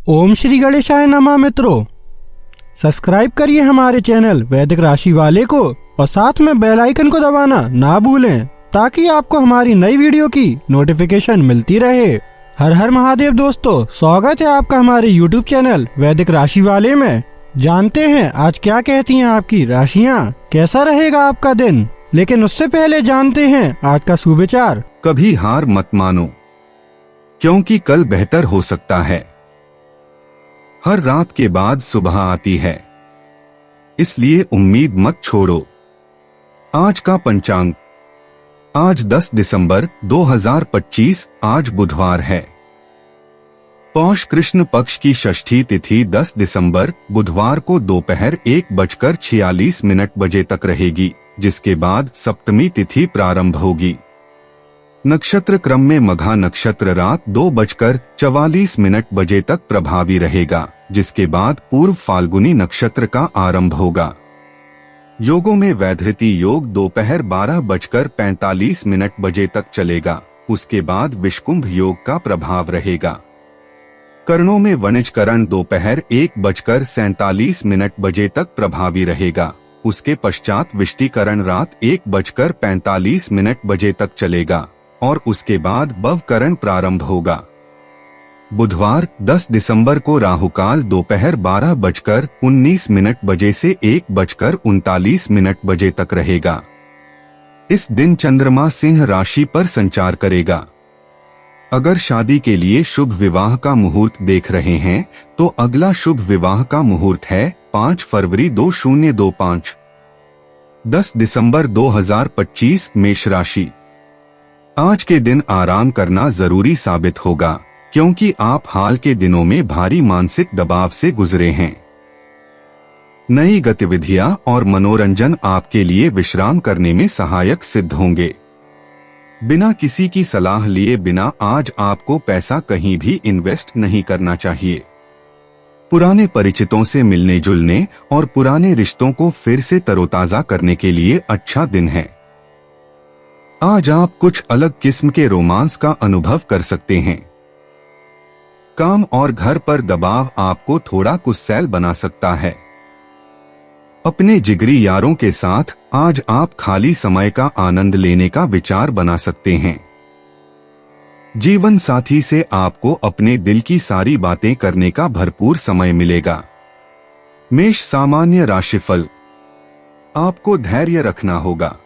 ओम श्री गणेशाय नमः। मित्रों, सब्सक्राइब करिए हमारे चैनल वैदिक राशि वाले को और साथ में बेल आइकन को दबाना ना भूलें ताकि आपको हमारी नई वीडियो की नोटिफिकेशन मिलती रहे। हर हर महादेव दोस्तों, स्वागत है आपका हमारे YouTube चैनल वैदिक राशि वाले में। जानते हैं आज क्या कहती हैं आपकी राशियाँ, कैसा रहेगा आपका दिन। लेकिन उससे पहले जानते हैं आज का सुविचार। कभी हार मत मानो, क्योंकि कल बेहतर हो सकता है। हर रात के बाद सुबह आती है, इसलिए उम्मीद मत छोड़ो। आज का पंचांग, आज 10 दिसंबर 2025, आज बुधवार है। पौष कृष्ण पक्ष की षष्ठी तिथि 10 दिसंबर बुधवार को दोपहर 1:46 बजे तक रहेगी, जिसके बाद सप्तमी तिथि प्रारंभ होगी। नक्षत्र क्रम में मघा नक्षत्र रात 2:44 बजे तक प्रभावी रहेगा, जिसके बाद पूर्व फाल्गुनी नक्षत्र का आरंभ होगा। योगों में वैधृति योग दोपहर 12:45 बजे तक चलेगा, उसके बाद विषकुंभ योग का प्रभाव रहेगा। करणों में वनिजकरण दोपहर 1:47 बजे तक प्रभावी रहेगा, उसके पश्चात विष्टिकरण रात 1:45 बजे तक चलेगा और उसके बाद भवकरण प्रारंभ होगा। बुधवार 10 दिसंबर को राहुकाल दोपहर 12:19 बजे से 1:39 बजे तक रहेगा। इस दिन चंद्रमा सिंह राशि पर संचार करेगा। अगर शादी के लिए शुभ विवाह का मुहूर्त देख रहे हैं तो अगला शुभ विवाह का मुहूर्त है 5 फरवरी 2025। 10 दिसंबर 2025 मेष राशि। आज के दिन आराम करना जरूरी साबित होगा, क्योंकि आप हाल के दिनों में भारी मानसिक दबाव से गुजरे हैं। नई गतिविधियां और मनोरंजन आपके लिए विश्राम करने में सहायक सिद्ध होंगे। बिना किसी की सलाह लिए बिना आज आपको पैसा कहीं भी इन्वेस्ट नहीं करना चाहिए। पुराने परिचितों से मिलने जुलने और पुराने रिश्तों को फिर से तरोताजा करने के लिए अच्छा दिन है। आज आप कुछ अलग किस्म के रोमांस का अनुभव कर सकते हैं। काम और घर पर दबाव आपको थोड़ा गुस्सैल बना सकता है। अपने जिगरी यारों के साथ आज आप खाली समय का आनंद लेने का विचार बना सकते हैं। जीवन साथी से आपको अपने दिल की सारी बातें करने का भरपूर समय मिलेगा। मेष सामान्य राशिफल। आपको धैर्य रखना होगा।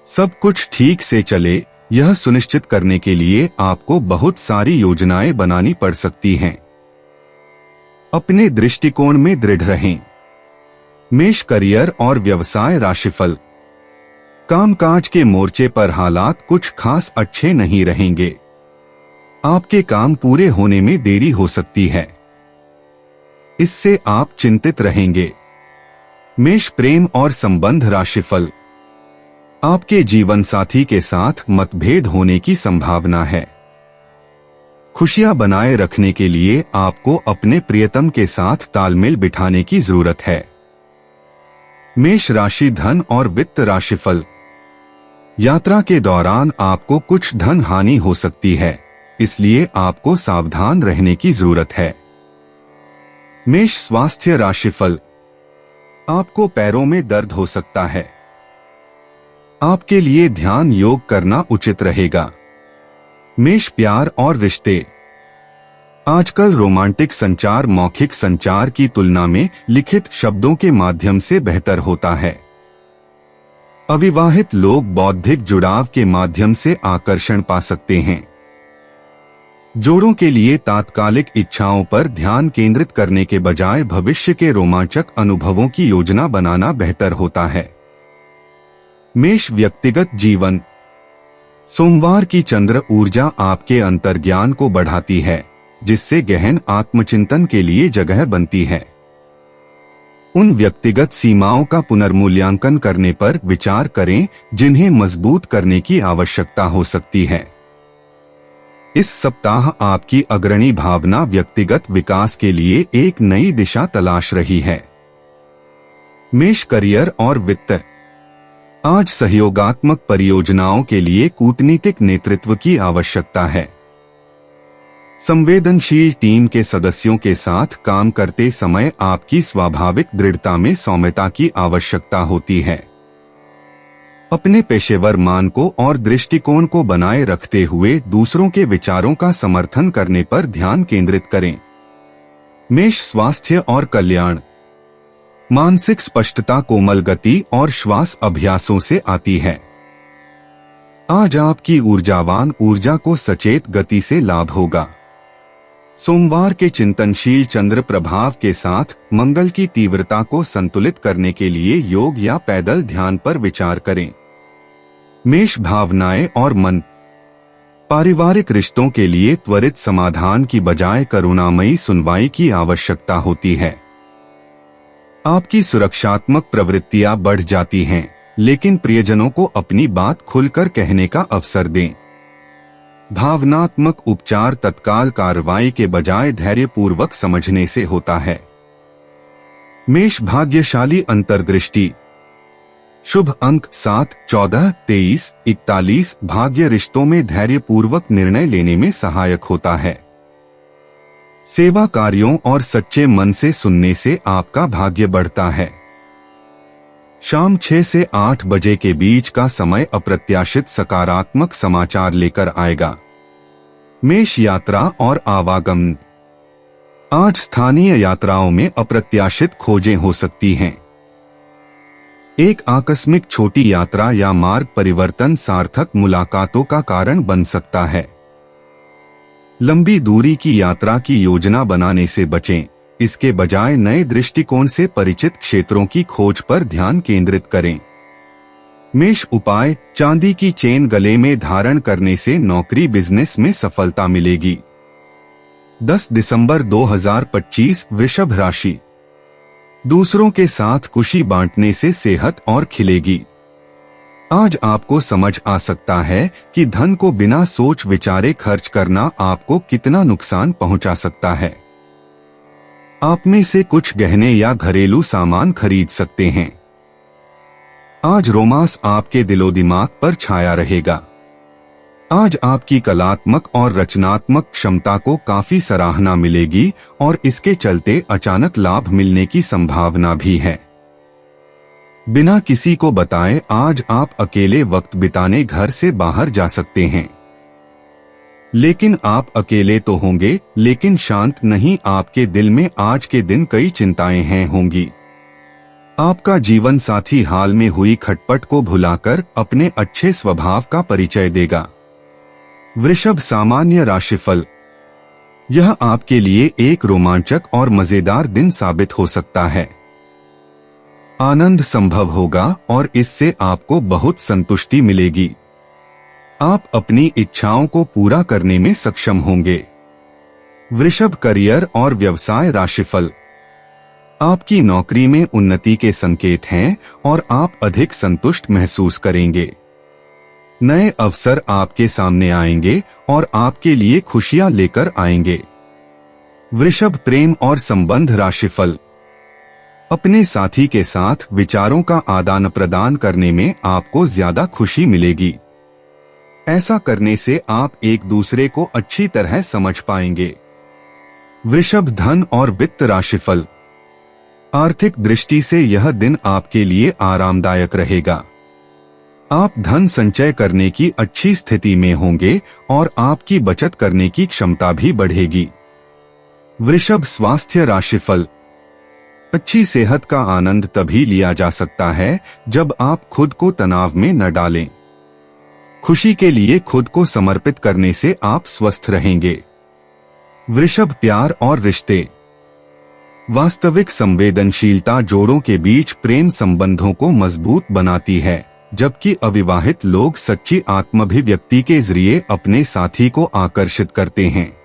सब कुछ ठीक से चले, यह सुनिश्चित करने के लिए आपको बहुत सारी योजनाएं बनानी पड़ सकती हैं। अपने दृष्टिकोण में दृढ़ रहें। मेष करियर और व्यवसाय राशिफल। कामकाज के मोर्चे पर हालात कुछ खास अच्छे नहीं रहेंगे। आपके काम पूरे होने में देरी हो सकती है, इससे आप चिंतित रहेंगे। मेष प्रेम और संबंध राशिफल। आपके जीवन साथी के साथ मतभेद होने की संभावना है। खुशियां बनाए रखने के लिए आपको अपने प्रियतम के साथ तालमेल बिठाने की जरूरत है। मेष राशि धन और वित्त राशिफल। यात्रा के दौरान आपको कुछ धन हानि हो सकती है, इसलिए आपको सावधान रहने की जरूरत है। मेष स्वास्थ्य राशिफल। आपको पैरों में दर्द हो सकता है, आपके लिए ध्यान योग करना उचित रहेगा। मेष प्यार और रिश्ते। आजकल रोमांटिक संचार मौखिक संचार की तुलना में लिखित शब्दों के माध्यम से बेहतर होता है। अविवाहित लोग बौद्धिक जुड़ाव के माध्यम से आकर्षण पा सकते हैं। जोड़ों के लिए तात्कालिक इच्छाओं पर ध्यान केंद्रित करने के बजाय भविष्य के रोमांचक अनुभवों की योजना बनाना बेहतर होता है। मेष व्यक्तिगत जीवन। सोमवार की चंद्र ऊर्जा आपके अंतर्ज्ञान को बढ़ाती है, जिससे गहन आत्मचिंतन के लिए जगह बनती है। उन व्यक्तिगत सीमाओं का पुनर्मूल्यांकन करने पर विचार करें जिन्हें मजबूत करने की आवश्यकता हो सकती है। इस सप्ताह आपकी अग्रणी भावना व्यक्तिगत विकास के लिए एक नई दिशा तलाश रही है। मेष करियर और वित्त। आज सहयोगात्मक परियोजनाओं के लिए कूटनीतिक नेतृत्व की आवश्यकता है। संवेदनशील टीम के सदस्यों के साथ काम करते समय आपकी स्वाभाविक दृढ़ता में सौम्यता की आवश्यकता होती है। अपने पेशेवर मानकों और दृष्टिकोण को बनाए रखते हुए दूसरों के विचारों का समर्थन करने पर ध्यान केंद्रित करें। मेष स्वास्थ्य और कल्याण। मानसिक स्पष्टता कोमल गति और श्वास अभ्यासों से आती है। आज आपकी ऊर्जावान ऊर्जा को सचेत गति से लाभ होगा। सोमवार के चिंतनशील चंद्र प्रभाव के साथ मंगल की तीव्रता को संतुलित करने के लिए योग या पैदल ध्यान पर विचार करें। मेष भावनाएं और मन। पारिवारिक रिश्तों के लिए त्वरित समाधान की बजाय करुणामयी सुनवाई की आवश्यकता होती है। आपकी सुरक्षात्मक प्रवृत्तियां बढ़ जाती हैं, लेकिन प्रियजनों को अपनी बात खुलकर कहने का अवसर दें। भावनात्मक उपचार तत्काल कार्रवाई के बजाय धैर्यपूर्वक समझने से होता है। मेष भाग्यशाली अंतर्दृष्टि। शुभ अंक 7, 14, 23, 41 भाग्य रिश्तों में धैर्यपूर्वक निर्णय लेने में सहायक होता है। सेवा कार्यों और सच्चे मन से सुनने से आपका भाग्य बढ़ता है। शाम 6 से 8 बजे के बीच का समय अप्रत्याशित सकारात्मक समाचार लेकर आएगा। मेष यात्रा और आवागमन। आज स्थानीय यात्राओं में अप्रत्याशित खोजें हो सकती हैं। एक आकस्मिक छोटी यात्रा या मार्ग परिवर्तन सार्थक मुलाकातों का कारण बन सकता है। लंबी दूरी की यात्रा की योजना बनाने से बचें, इसके बजाय नए दृष्टिकोण से परिचित क्षेत्रों की खोज पर ध्यान केंद्रित करें। मेष उपाय। चांदी की चेन गले में धारण करने से नौकरी बिजनेस में सफलता मिलेगी। 10 दिसंबर 2025 वृषभ राशि। दूसरों के साथ खुशी बांटने से सेहत और खिलेगी। आज आपको समझ आ सकता है कि धन को बिना सोच विचारे खर्च करना आपको कितना नुकसान पहुंचा सकता है। आप में से कुछ गहने या घरेलू सामान खरीद सकते हैं। आज रोमांस आपके दिलो दिमाग पर छाया रहेगा। आज आपकी कलात्मक और रचनात्मक क्षमता को काफी सराहना मिलेगी और इसके चलते अचानक लाभ मिलने की संभावना भी है। बिना किसी को बताए आज आप अकेले वक्त बिताने घर से बाहर जा सकते हैं। लेकिन आप अकेले तो होंगे, लेकिन शांत नहीं। आपके दिल में आज के दिन कई चिंताएं हैं होंगी। आपका जीवन साथी हाल में हुई खटपट को भुलाकर अपने अच्छे स्वभाव का परिचय देगा। वृषभ सामान्य राशिफल। यह आपके लिए एक रोमांचक और मजेदार दिन साबित हो सकता है। आनंद संभव होगा और इससे आपको बहुत संतुष्टि मिलेगी। आप अपनी इच्छाओं को पूरा करने में सक्षम होंगे। वृषभ करियर और व्यवसाय राशिफल। आपकी नौकरी में उन्नति के संकेत हैं और आप अधिक संतुष्ट महसूस करेंगे। नए अवसर आपके सामने आएंगे और आपके लिए खुशियां लेकर आएंगे। वृषभ प्रेम और संबंध राशिफल। अपने साथी के साथ विचारों का आदान प्रदान करने में आपको ज्यादा खुशी मिलेगी। ऐसा करने से आप एक दूसरे को अच्छी तरह समझ पाएंगे। वृषभ धन और वित्त राशिफल। आर्थिक दृष्टि से यह दिन आपके लिए आरामदायक रहेगा। आप धन संचय करने की अच्छी स्थिति में होंगे और आपकी बचत करने की क्षमता भी बढ़ेगी। वृषभ स्वास्थ्य राशिफल। अच्छी सेहत का आनंद तभी लिया जा सकता है जब आप खुद को तनाव में न डालें। खुशी के लिए खुद को समर्पित करने से आप स्वस्थ रहेंगे। वृषभ प्यार और रिश्ते। वास्तविक संवेदनशीलता जोड़ों के बीच प्रेम संबंधों को मजबूत बनाती है, जबकि अविवाहित लोग सच्ची आत्माभिव्यक्ति के जरिए अपने साथी को आकर्षित करते हैं।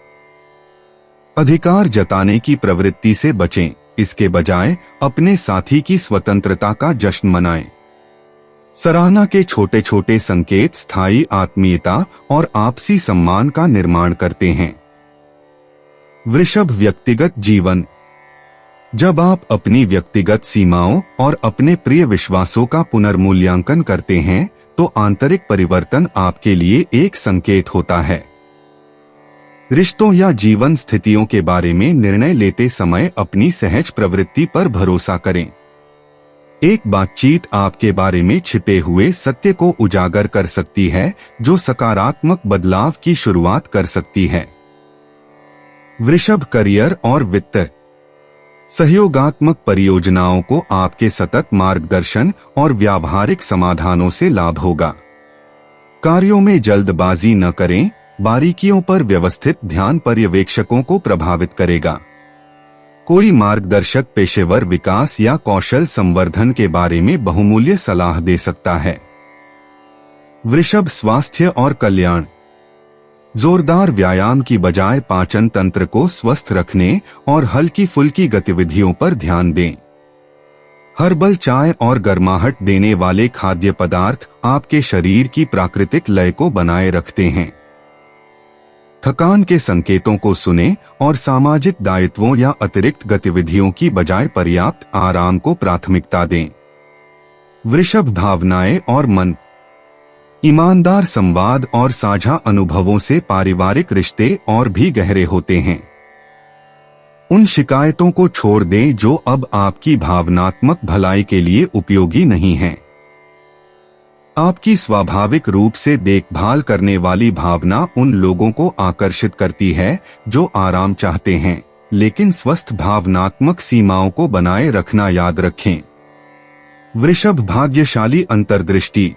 अधिकार जताने की प्रवृत्ति से बचें, इसके बजाय अपने साथी की स्वतंत्रता का जश्न मनाएं। सराहना के छोटे छोटे संकेत स्थायी आत्मीयता और आपसी सम्मान का निर्माण करते हैं। वृषभ व्यक्तिगत जीवन। जब आप अपनी व्यक्तिगत सीमाओं और अपने प्रिय विश्वासों का पुनर्मूल्यांकन करते हैं, तो आंतरिक परिवर्तन आपके लिए एक संकेत होता है। रिश्तों या जीवन स्थितियों के बारे में निर्णय लेते समय अपनी सहज प्रवृत्ति पर भरोसा करें। एक बातचीत आपके बारे में छिपे हुए सत्य को उजागर कर सकती है, जो सकारात्मक बदलाव की शुरुआत कर सकती है। वृषभ, करियर और वित्त। सहयोगात्मक परियोजनाओं को आपके सतत मार्गदर्शन और व्यावहारिक समाधानों से लाभ होगा। कार्यों में जल्दबाजी न करें, बारीकियों पर व्यवस्थित ध्यान पर्यवेक्षकों को प्रभावित करेगा। कोई मार्गदर्शक पेशेवर विकास या कौशल संवर्धन के बारे में बहुमूल्य सलाह दे सकता है। वृषभ, स्वास्थ्य और कल्याण। जोरदार व्यायाम की बजाय पाचन तंत्र को स्वस्थ रखने और हल्की फुल्की गतिविधियों पर ध्यान दें। हर्बल चाय और गर्माहट देने वाले खाद्य पदार्थ आपके शरीर की प्राकृतिक लय को बनाए रखते हैं। थकान के संकेतों को सुनें और सामाजिक दायित्वों या अतिरिक्त गतिविधियों की बजाय पर्याप्त आराम को प्राथमिकता दें। वृषभ, भावनाएं और मन। ईमानदार संवाद और साझा अनुभवों से पारिवारिक रिश्ते और भी गहरे होते हैं। उन शिकायतों को छोड़ दें जो अब आपकी भावनात्मक भलाई के लिए उपयोगी नहीं हैं। आपकी स्वाभाविक रूप से देखभाल करने वाली भावना उन लोगों को आकर्षित करती है जो आराम चाहते हैं, लेकिन स्वस्थ भावनात्मक सीमाओं को बनाए रखना याद रखें। वृषभ, भाग्यशाली अंतर्दृष्टि।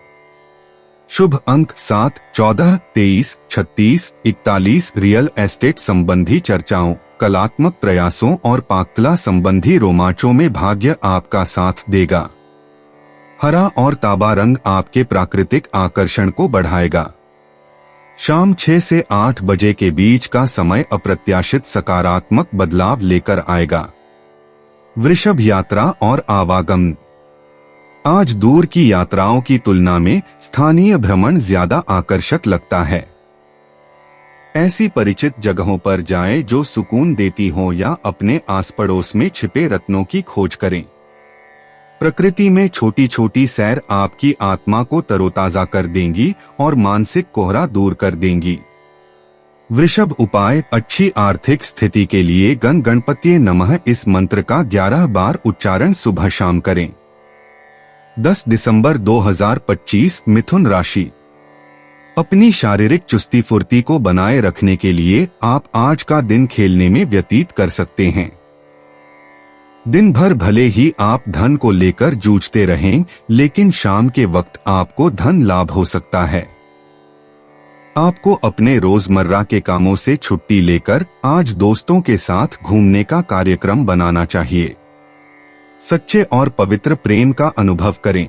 शुभ अंक 7, 14, 23, 36, 41। रियल एस्टेट संबंधी चर्चाओं, कलात्मक प्रयासों और पाककला संबंधी रोमांचों में भाग्य आपका साथ देगा। हरा और तांबा रंग आपके प्राकृतिक आकर्षण को बढ़ाएगा। शाम 6 से 8 बजे के बीच का समय अप्रत्याशित सकारात्मक बदलाव लेकर आएगा। वृषभ, यात्रा और आवागमन। आज दूर की यात्राओं की तुलना में स्थानीय भ्रमण ज्यादा आकर्षक लगता है। ऐसी परिचित जगहों पर जाएं जो सुकून देती हों या अपने आस पड़ोस में छिपे रत्नों की खोज करें। प्रकृति में छोटी छोटी सैर आपकी आत्मा को तरोताजा कर देंगी और मानसिक कोहरा दूर कर देंगी। वृषभ, उपाय। अच्छी आर्थिक स्थिति के लिए गण गणपतिये नमः इस मंत्र का 11 बार उच्चारण सुबह शाम करें। 10 दिसंबर 2025, मिथुन राशि। अपनी शारीरिक चुस्ती फुर्ती को बनाए रखने के लिए आप आज का दिन खेलने में व्यतीत कर सकते हैं। दिन भर भले ही आप धन को लेकर जूझते रहें, लेकिन शाम के वक्त आपको धन लाभ हो सकता है। आपको अपने रोजमर्रा के कामों से छुट्टी लेकर आज दोस्तों के साथ घूमने का कार्यक्रम बनाना चाहिए। सच्चे और पवित्र प्रेम का अनुभव करें।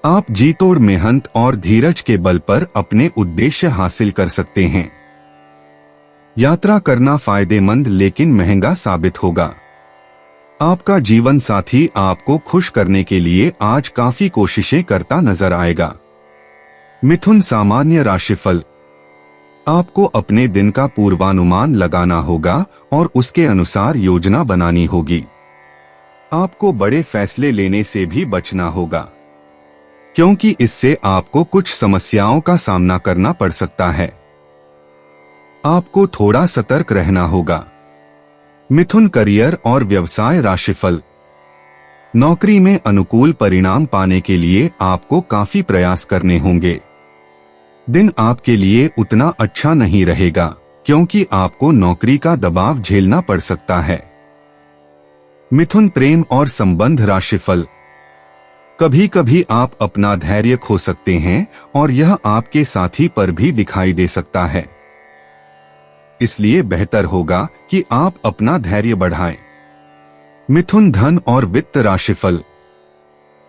आप जीतोड़ मेहनत और धीरज के बल पर अपने उद्देश्य हासिल कर सकते हैं। यात्रा करना फायदेमंद लेकिन महंगा साबित होगा। आपका जीवन साथी आपको खुश करने के लिए आज काफी कोशिशें करता नजर आएगा। मिथुन, सामान्य राशिफल। आपको अपने दिन का पूर्वानुमान लगाना होगा और उसके अनुसार योजना बनानी होगी। आपको बड़े फैसले लेने से भी बचना होगा, क्योंकि इससे आपको कुछ समस्याओं का सामना करना पड़ सकता है। आपको थोड़ा सतर्क रहना होगा। मिथुन, करियर और व्यवसाय राशिफल। नौकरी में अनुकूल परिणाम पाने के लिए आपको काफी प्रयास करने होंगे। दिन आपके लिए उतना अच्छा नहीं रहेगा, क्योंकि आपको नौकरी का दबाव झेलना पड़ सकता है। मिथुन, प्रेम और संबंध राशिफल। कभी कभी आप अपना धैर्य खो सकते हैं और यह आपके साथी पर भी दिखाई दे सकता है। इसलिए बेहतर होगा कि आप अपना धैर्य बढ़ाएं। मिथुन, धन और वित्त राशिफल।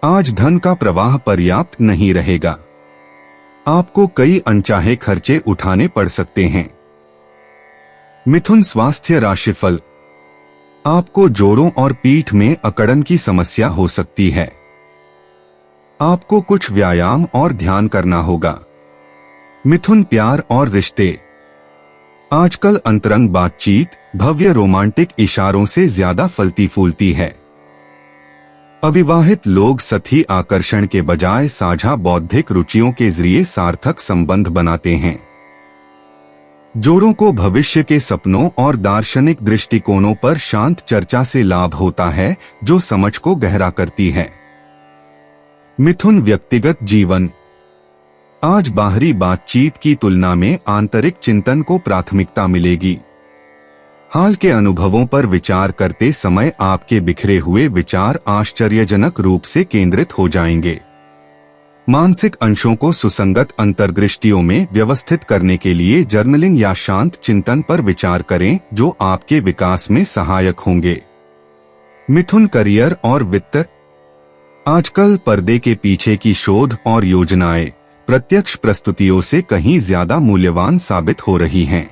आज धन का प्रवाह पर्याप्त नहीं रहेगा। आपको कई अनचाहे खर्चे उठाने पड़ सकते हैं। मिथुन, स्वास्थ्य राशिफल। आपको जोड़ों और पीठ में अकड़न की समस्या हो सकती है। आपको कुछ व्यायाम और ध्यान करना होगा। मिथुन, प्यार और रिश्ते। आजकल अंतरंग बातचीत भव्य रोमांटिक इशारों से ज्यादा फलती फूलती है। अविवाहित लोग सतही आकर्षण के बजाय साझा बौद्धिक रुचियों के जरिए सार्थक संबंध बनाते हैं। जोड़ों को भविष्य के सपनों और दार्शनिक दृष्टिकोणों पर शांत चर्चा से लाभ होता है, जो समझ को गहरा करती है। मिथुन व्यक्तिगत जीवन। आज बाहरी बातचीत की तुलना में आंतरिक चिंतन को प्राथमिकता मिलेगी। हाल के अनुभवों पर विचार करते समय आपके बिखरे हुए विचार आश्चर्यजनक रूप से केंद्रित हो जाएंगे। मानसिक अंशों को सुसंगत अंतर्दृष्टियों में व्यवस्थित करने के लिए जर्नलिंग या शांत चिंतन पर विचार करें, जो आपके विकास में सहायक होंगे। मिथुन करियर और वित्त। आजकल पर्दे के पीछे की शोध और योजनाएं प्रत्यक्ष प्रस्तुतियों से कहीं ज्यादा मूल्यवान साबित हो रही हैं।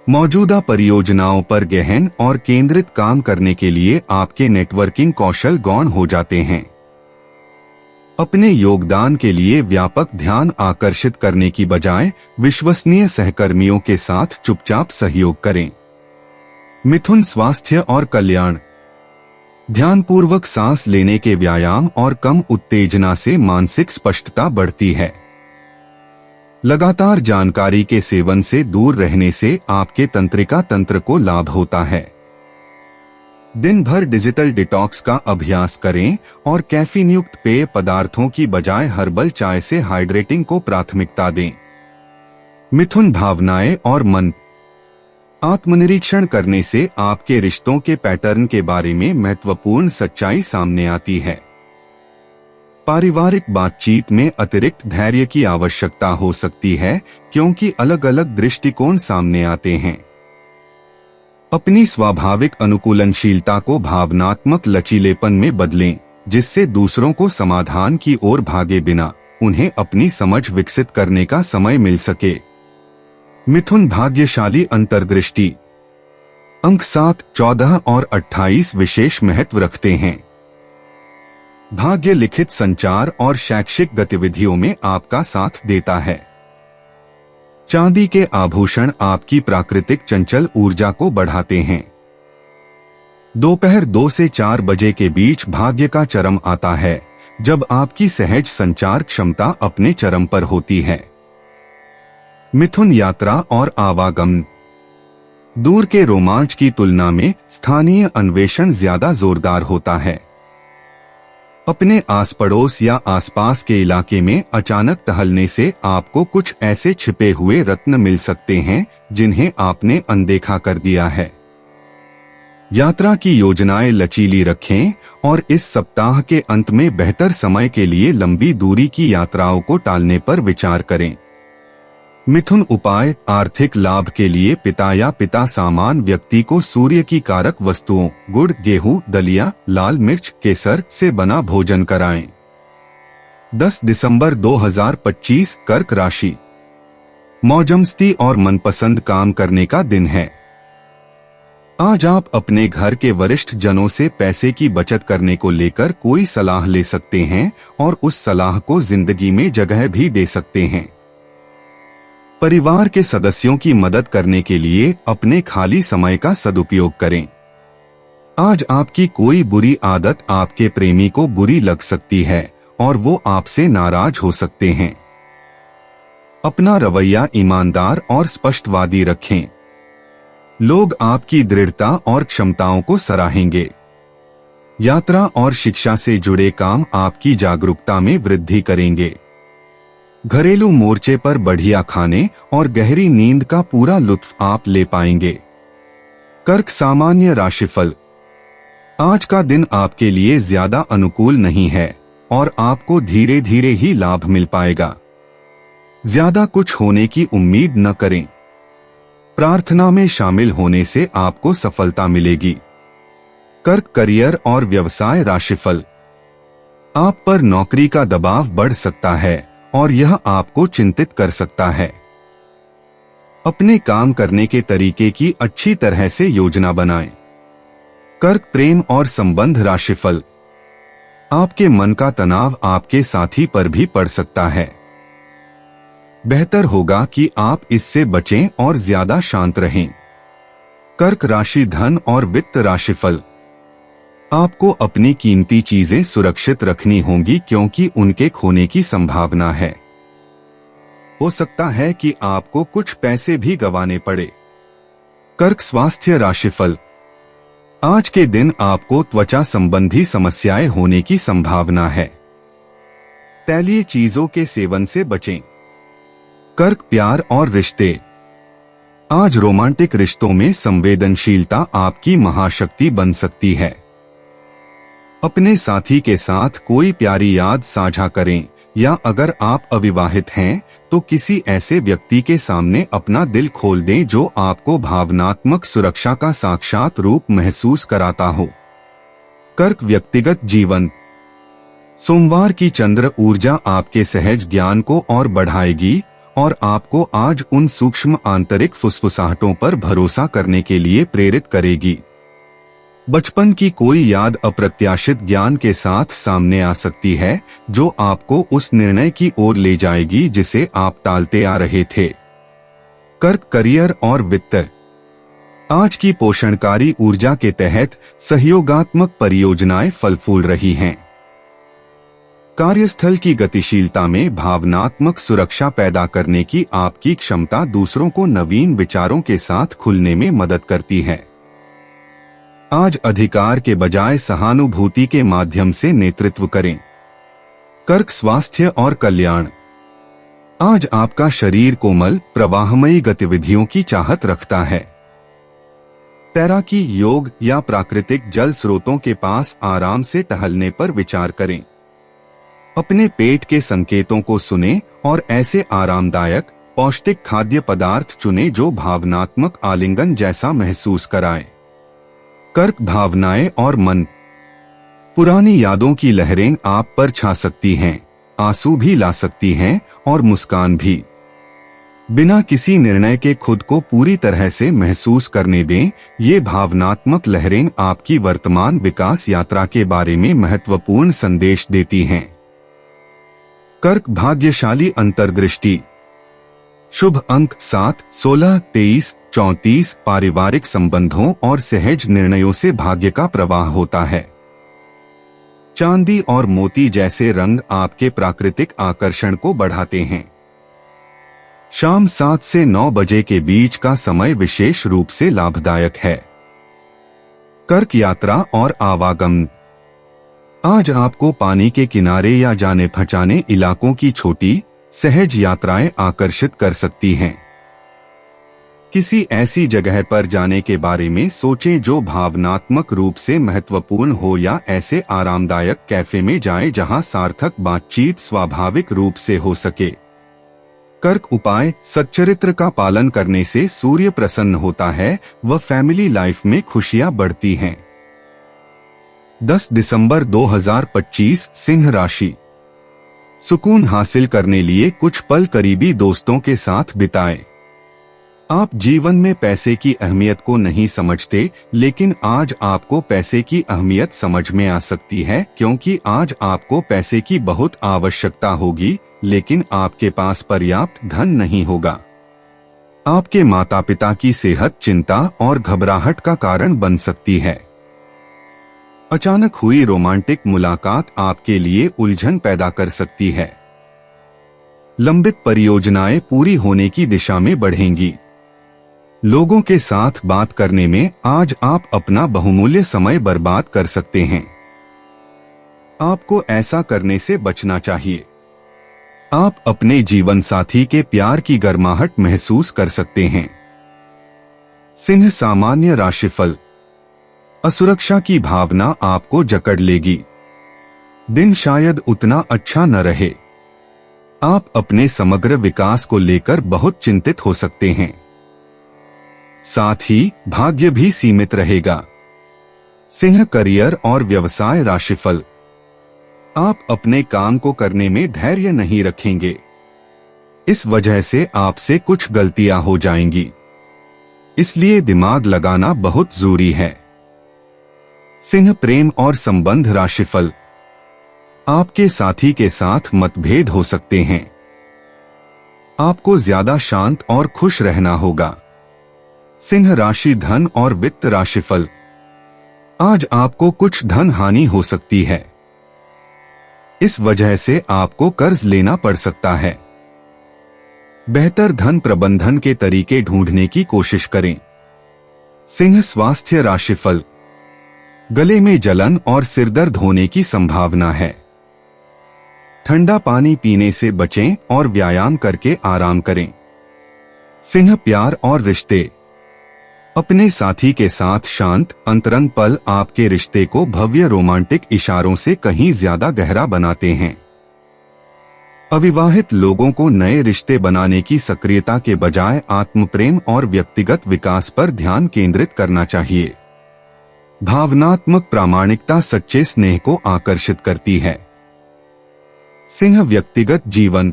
मौजूदा परियोजनाओं पर गहन और केंद्रित काम करने के लिए आपके नेटवर्किंग कौशल गौण हो जाते हैं। अपने योगदान के लिए व्यापक ध्यान आकर्षित करने की बजाय विश्वसनीय सहकर्मियों के साथ चुपचाप सहयोग करें। मिथुन स्वास्थ्य और कल्याण। ध्यानपूर्वक सांस लेने के व्यायाम और कम उत्तेजना से मानसिक स्पष्टता बढ़ती है। लगातार जानकारी के सेवन से दूर रहने से आपके तंत्रिका तंत्र को लाभ होता है। दिन भर डिजिटल डिटॉक्स का अभ्यास करें और कैफीन युक्त पेय पदार्थों की बजाय हर्बल चाय से हाइड्रेटिंग को प्राथमिकता दें। मिथुन भावनाएं और मन। आत्मनिरीक्षण करने से आपके रिश्तों के पैटर्न के बारे में महत्वपूर्ण सच्चाई सामने आती है। पारिवारिक बातचीत में अतिरिक्त धैर्य की आवश्यकता हो सकती है, क्योंकि अलग अलग दृष्टिकोण सामने आते हैं। अपनी स्वाभाविक अनुकूलनशीलता को भावनात्मक लचीलेपन में बदलें, जिससे दूसरों को समाधान की ओर भागे बिना उन्हें अपनी समझ विकसित करने का समय मिल सके। मिथुन भाग्यशाली अंतर्दृष्टि। अंक 7, 14 और 28 विशेष महत्व रखते हैं। भाग्य लिखित संचार और शैक्षिक गतिविधियों में आपका साथ देता है। चांदी के आभूषण आपकी प्राकृतिक चंचल ऊर्जा को बढ़ाते हैं। दोपहर 2 से 4 बजे के बीच भाग्य का चरम आता है, जब आपकी सहज संचार क्षमता अपने चरम पर होती है। मिथुन यात्रा और आवागमन। दूर के रोमांच की तुलना में स्थानीय अन्वेषण ज्यादा जोरदार होता है। अपने आस पड़ोस या आसपास के इलाके में अचानक टहलने से आपको कुछ ऐसे छिपे हुए रत्न मिल सकते हैं जिन्हें आपने अनदेखा कर दिया है। यात्रा की योजनाएं लचीली रखें और इस सप्ताह के अंत में बेहतर समय के लिए लंबी दूरी की यात्राओं को टालने पर विचार करें। मिथुन उपाय। आर्थिक लाभ के लिए पिता या पिता समान व्यक्ति को सूर्य की कारक वस्तुओं गुड़, गेहूं, दलिया, लाल मिर्च, केसर से बना भोजन कराएं। 10 दिसंबर 2025 कर्क राशि। मौजमस्ती और मनपसंद काम करने का दिन है। आज आप अपने घर के वरिष्ठ जनों से पैसे की बचत करने को लेकर कोई सलाह ले सकते हैं और उस सलाह को जिंदगी में जगह भी दे सकते हैं। परिवार के सदस्यों की मदद करने के लिए अपने खाली समय का सदुपयोग करें। आज आपकी कोई बुरी आदत आपके प्रेमी को बुरी लग सकती है और वो आपसे नाराज हो सकते हैं। अपना रवैया ईमानदार और स्पष्टवादी रखें। लोग आपकी दृढ़ता और क्षमताओं को सराहेंगे। यात्रा और शिक्षा से जुड़े काम आपकी जागरूकता में वृद्धि करेंगे। घरेलू मोर्चे पर बढ़िया खाने और गहरी नींद का पूरा लुत्फ आप ले पाएंगे। कर्क सामान्य राशिफल। आज का दिन आपके लिए ज्यादा अनुकूल नहीं है और आपको धीरे धीरे ही लाभ मिल पाएगा। ज्यादा कुछ होने की उम्मीद न करें। प्रार्थना में शामिल होने से आपको सफलता मिलेगी। कर्क करियर और व्यवसाय राशिफल। आप पर नौकरी का दबाव बढ़ सकता है और यह आपको चिंतित कर सकता है। अपने काम करने के तरीके की अच्छी तरह से योजना बनाएं। कर्क प्रेम और संबंध राशिफल। आपके मन का तनाव आपके साथी पर भी पड़ सकता है। बेहतर होगा कि आप इससे बचें और ज्यादा शांत रहें। कर्क राशि धन और वित्त राशिफल। आपको अपनी कीमती चीजें सुरक्षित रखनी होंगी क्योंकि उनके खोने की संभावना है। हो सकता है कि आपको कुछ पैसे भी गंवाने पड़े। कर्क स्वास्थ्य राशिफल। आज के दिन आपको त्वचा संबंधी समस्याएं होने की संभावना है। तैलीय चीजों के सेवन से बचें। कर्क प्यार और रिश्ते। आज रोमांटिक रिश्तों में संवेदनशीलता आपकी महाशक्ति बन सकती है। अपने साथी के साथ कोई प्यारी याद साझा करें, या अगर आप अविवाहित हैं तो किसी ऐसे व्यक्ति के सामने अपना दिल खोल दें जो आपको भावनात्मक सुरक्षा का साक्षात रूप महसूस कराता हो। कर्क व्यक्तिगत जीवन। सोमवार की चंद्र ऊर्जा आपके सहज ज्ञान को और बढ़ाएगी और आपको आज उन सूक्ष्म आंतरिक फुसफुसाहटों पर भरोसा करने के लिए प्रेरित करेगी। बचपन की कोई याद अप्रत्याशित ज्ञान के साथ सामने आ सकती है जो आपको उस निर्णय की ओर ले जाएगी जिसे आप टालते आ रहे थे। कर्क करियर और वित्त। आज की पोषणकारी ऊर्जा के तहत सहयोगात्मक परियोजनाएं फल फूल रही हैं। कार्यस्थल की गतिशीलता में भावनात्मक सुरक्षा पैदा करने की आपकी क्षमता दूसरों को नवीन विचारों के साथ खुलने में मदद करती है। आज अधिकार के बजाय सहानुभूति के माध्यम से नेतृत्व करें। कर्क स्वास्थ्य और कल्याण। आज आपका शरीर कोमल प्रवाहमयी गतिविधियों की चाहत रखता है। तैराकी, योग या प्राकृतिक जल स्रोतों के पास आराम से टहलने पर विचार करें। अपने पेट के संकेतों को सुनें और ऐसे आरामदायक पौष्टिक खाद्य पदार्थ चुनें जो भावनात्मक आलिंगन जैसा महसूस कराएं। कर्क भावनाएं और मन। पुरानी यादों की लहरें आप पर छा सकती हैं, आंसू भी ला सकती हैं और मुस्कान भी। बिना किसी निर्णय के खुद को पूरी तरह से महसूस करने दें। ये भावनात्मक लहरें आपकी वर्तमान विकास यात्रा के बारे में महत्वपूर्ण संदेश देती हैं। कर्क भाग्यशाली अंतर्दृष्टि। शुभ अंक 7, 16, 23, 34। पारिवारिक संबंधों और सहज निर्णयों से भाग्य का प्रवाह होता है। चांदी और मोती जैसे रंग आपके प्राकृतिक आकर्षण को बढ़ाते हैं। शाम 7 से 9 बजे के बीच का समय विशेष रूप से लाभदायक है। कर्क यात्रा और आवागमन। आज आपको पानी के किनारे या जाने पहचाने इलाकों की छोटी सहज यात्राएं आकर्षित कर सकती हैं। किसी ऐसी जगह पर जाने के बारे में सोचें जो भावनात्मक रूप से महत्वपूर्ण हो, या ऐसे आरामदायक कैफे में जाएं जहां सार्थक बातचीत स्वाभाविक रूप से हो सके। कर्क उपाय। सच्चरित्र का पालन करने से सूर्य प्रसन्न होता है व फैमिली लाइफ में खुशियां बढ़ती हैं। 10 दिसंबर 2025 सिंह राशि। सुकून हासिल करने लिए कुछ पल करीबी दोस्तों के साथ बिताएं। आप जीवन में पैसे की अहमियत को नहीं समझते, लेकिन आज आपको पैसे की अहमियत समझ में आ सकती है, क्योंकि आज आपको पैसे की बहुत आवश्यकता होगी, लेकिन आपके पास पर्याप्त धन नहीं होगा। आपके माता पिता की सेहत चिंता और घबराहट का कारण बन सकती है। अचानक हुई रोमांटिक मुलाकात आपके लिए उलझन पैदा कर सकती है। लंबित परियोजनाएं पूरी होने की दिशा में बढ़ेंगी। लोगों के साथ बात करने में आज आप अपना बहुमूल्य समय बर्बाद कर सकते हैं। आपको ऐसा करने से बचना चाहिए। आप अपने जीवन साथी के प्यार की गर्माहट महसूस कर सकते हैं। सिंह सामान्य राशिफल। असुरक्षा की भावना आपको जकड़ लेगी। दिन शायद उतना अच्छा न रहे। आप अपने समग्र विकास को लेकर बहुत चिंतित हो सकते हैं। साथ ही भाग्य भी सीमित रहेगा। सिंह करियर और व्यवसाय राशिफल। आप अपने काम को करने में धैर्य नहीं रखेंगे। इस वजह से आपसे कुछ गलतियां हो जाएंगी, इसलिए दिमाग लगाना बहुत जरूरी है। सिंह प्रेम और संबंध राशिफल। आपके साथी के साथ मतभेद हो सकते हैं। आपको ज्यादा शांत और खुश रहना होगा। सिंह राशि धन और वित्त राशिफल। आज आपको कुछ धन हानि हो सकती है। इस वजह से आपको कर्ज लेना पड़ सकता है। बेहतर धन प्रबंधन के तरीके ढूंढने की कोशिश करें। सिंह स्वास्थ्य राशिफल, गले में जलन और सिरदर्द होने की संभावना है। ठंडा पानी पीने से बचें और व्यायाम करके आराम करें। सिंह प्यार और रिश्ते, अपने साथी के साथ शांत अंतरंग पल आपके रिश्ते को भव्य रोमांटिक इशारों से कहीं ज्यादा गहरा बनाते हैं। अविवाहित लोगों को नए रिश्ते बनाने की सक्रियता के बजाय आत्मप्रेम और व्यक्तिगत विकास पर ध्यान केंद्रित करना चाहिए। भावनात्मक प्रामाणिकता सच्चे स्नेह को आकर्षित करती है। सिंह व्यक्तिगत जीवन,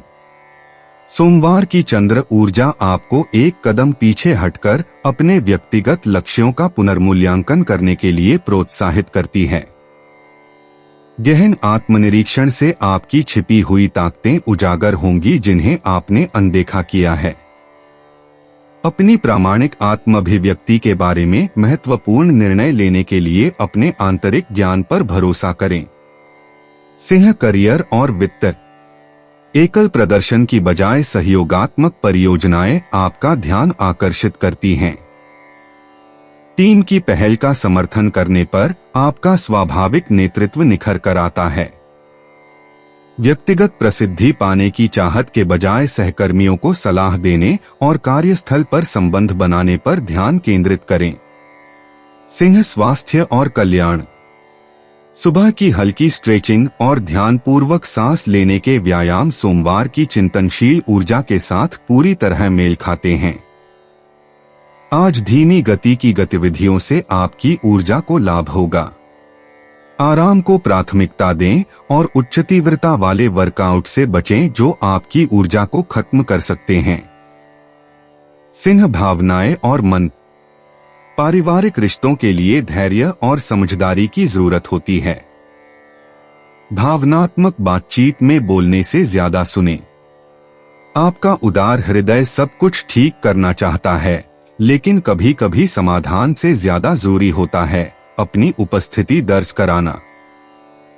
सोमवार की चंद्र ऊर्जा आपको एक कदम पीछे हटकर अपने व्यक्तिगत लक्ष्यों का पुनर्मूल्यांकन करने के लिए प्रोत्साहित करती है। गहन आत्मनिरीक्षण से आपकी छिपी हुई ताकतें उजागर होंगी जिन्हें आपने अनदेखा किया है। अपनी प्रामाणिक आत्माभिव्यक्ति के बारे में महत्वपूर्ण निर्णय लेने के लिए अपने आंतरिक ज्ञान पर भरोसा करें। सिंह करियर और वित्त, एकल प्रदर्शन की बजाय सहयोगात्मक परियोजनाएं आपका ध्यान आकर्षित करती हैं। टीम की पहल का समर्थन करने पर आपका स्वाभाविक नेतृत्व निखर कर आता है। व्यक्तिगत प्रसिद्धि पाने की चाहत के बजाय सहकर्मियों को सलाह देने और कार्यस्थल पर संबंध बनाने पर ध्यान केंद्रित करें। सिंह स्वास्थ्य और कल्याण, सुबह की हल्की स्ट्रेचिंग और ध्यानपूर्वक सांस लेने के व्यायाम सोमवार की चिंतनशील ऊर्जा के साथ पूरी तरह मेल खाते हैं। आज धीमी गति की गतिविधियों से आपकी ऊर्जा को लाभ होगा। आराम को प्राथमिकता दें और उच्च तीव्रता वाले वर्कआउट से बचें जो आपकी ऊर्जा को खत्म कर सकते हैं। सिंह भावनाएं और मन, पारिवारिक रिश्तों के लिए धैर्य और समझदारी की जरूरत होती है। भावनात्मक बातचीत में बोलने से ज्यादा सुनें। आपका उदार हृदय सब कुछ ठीक करना चाहता है, लेकिन कभी कभी समाधान से ज्यादा जरूरी होता है अपनी उपस्थिति दर्ज कराना।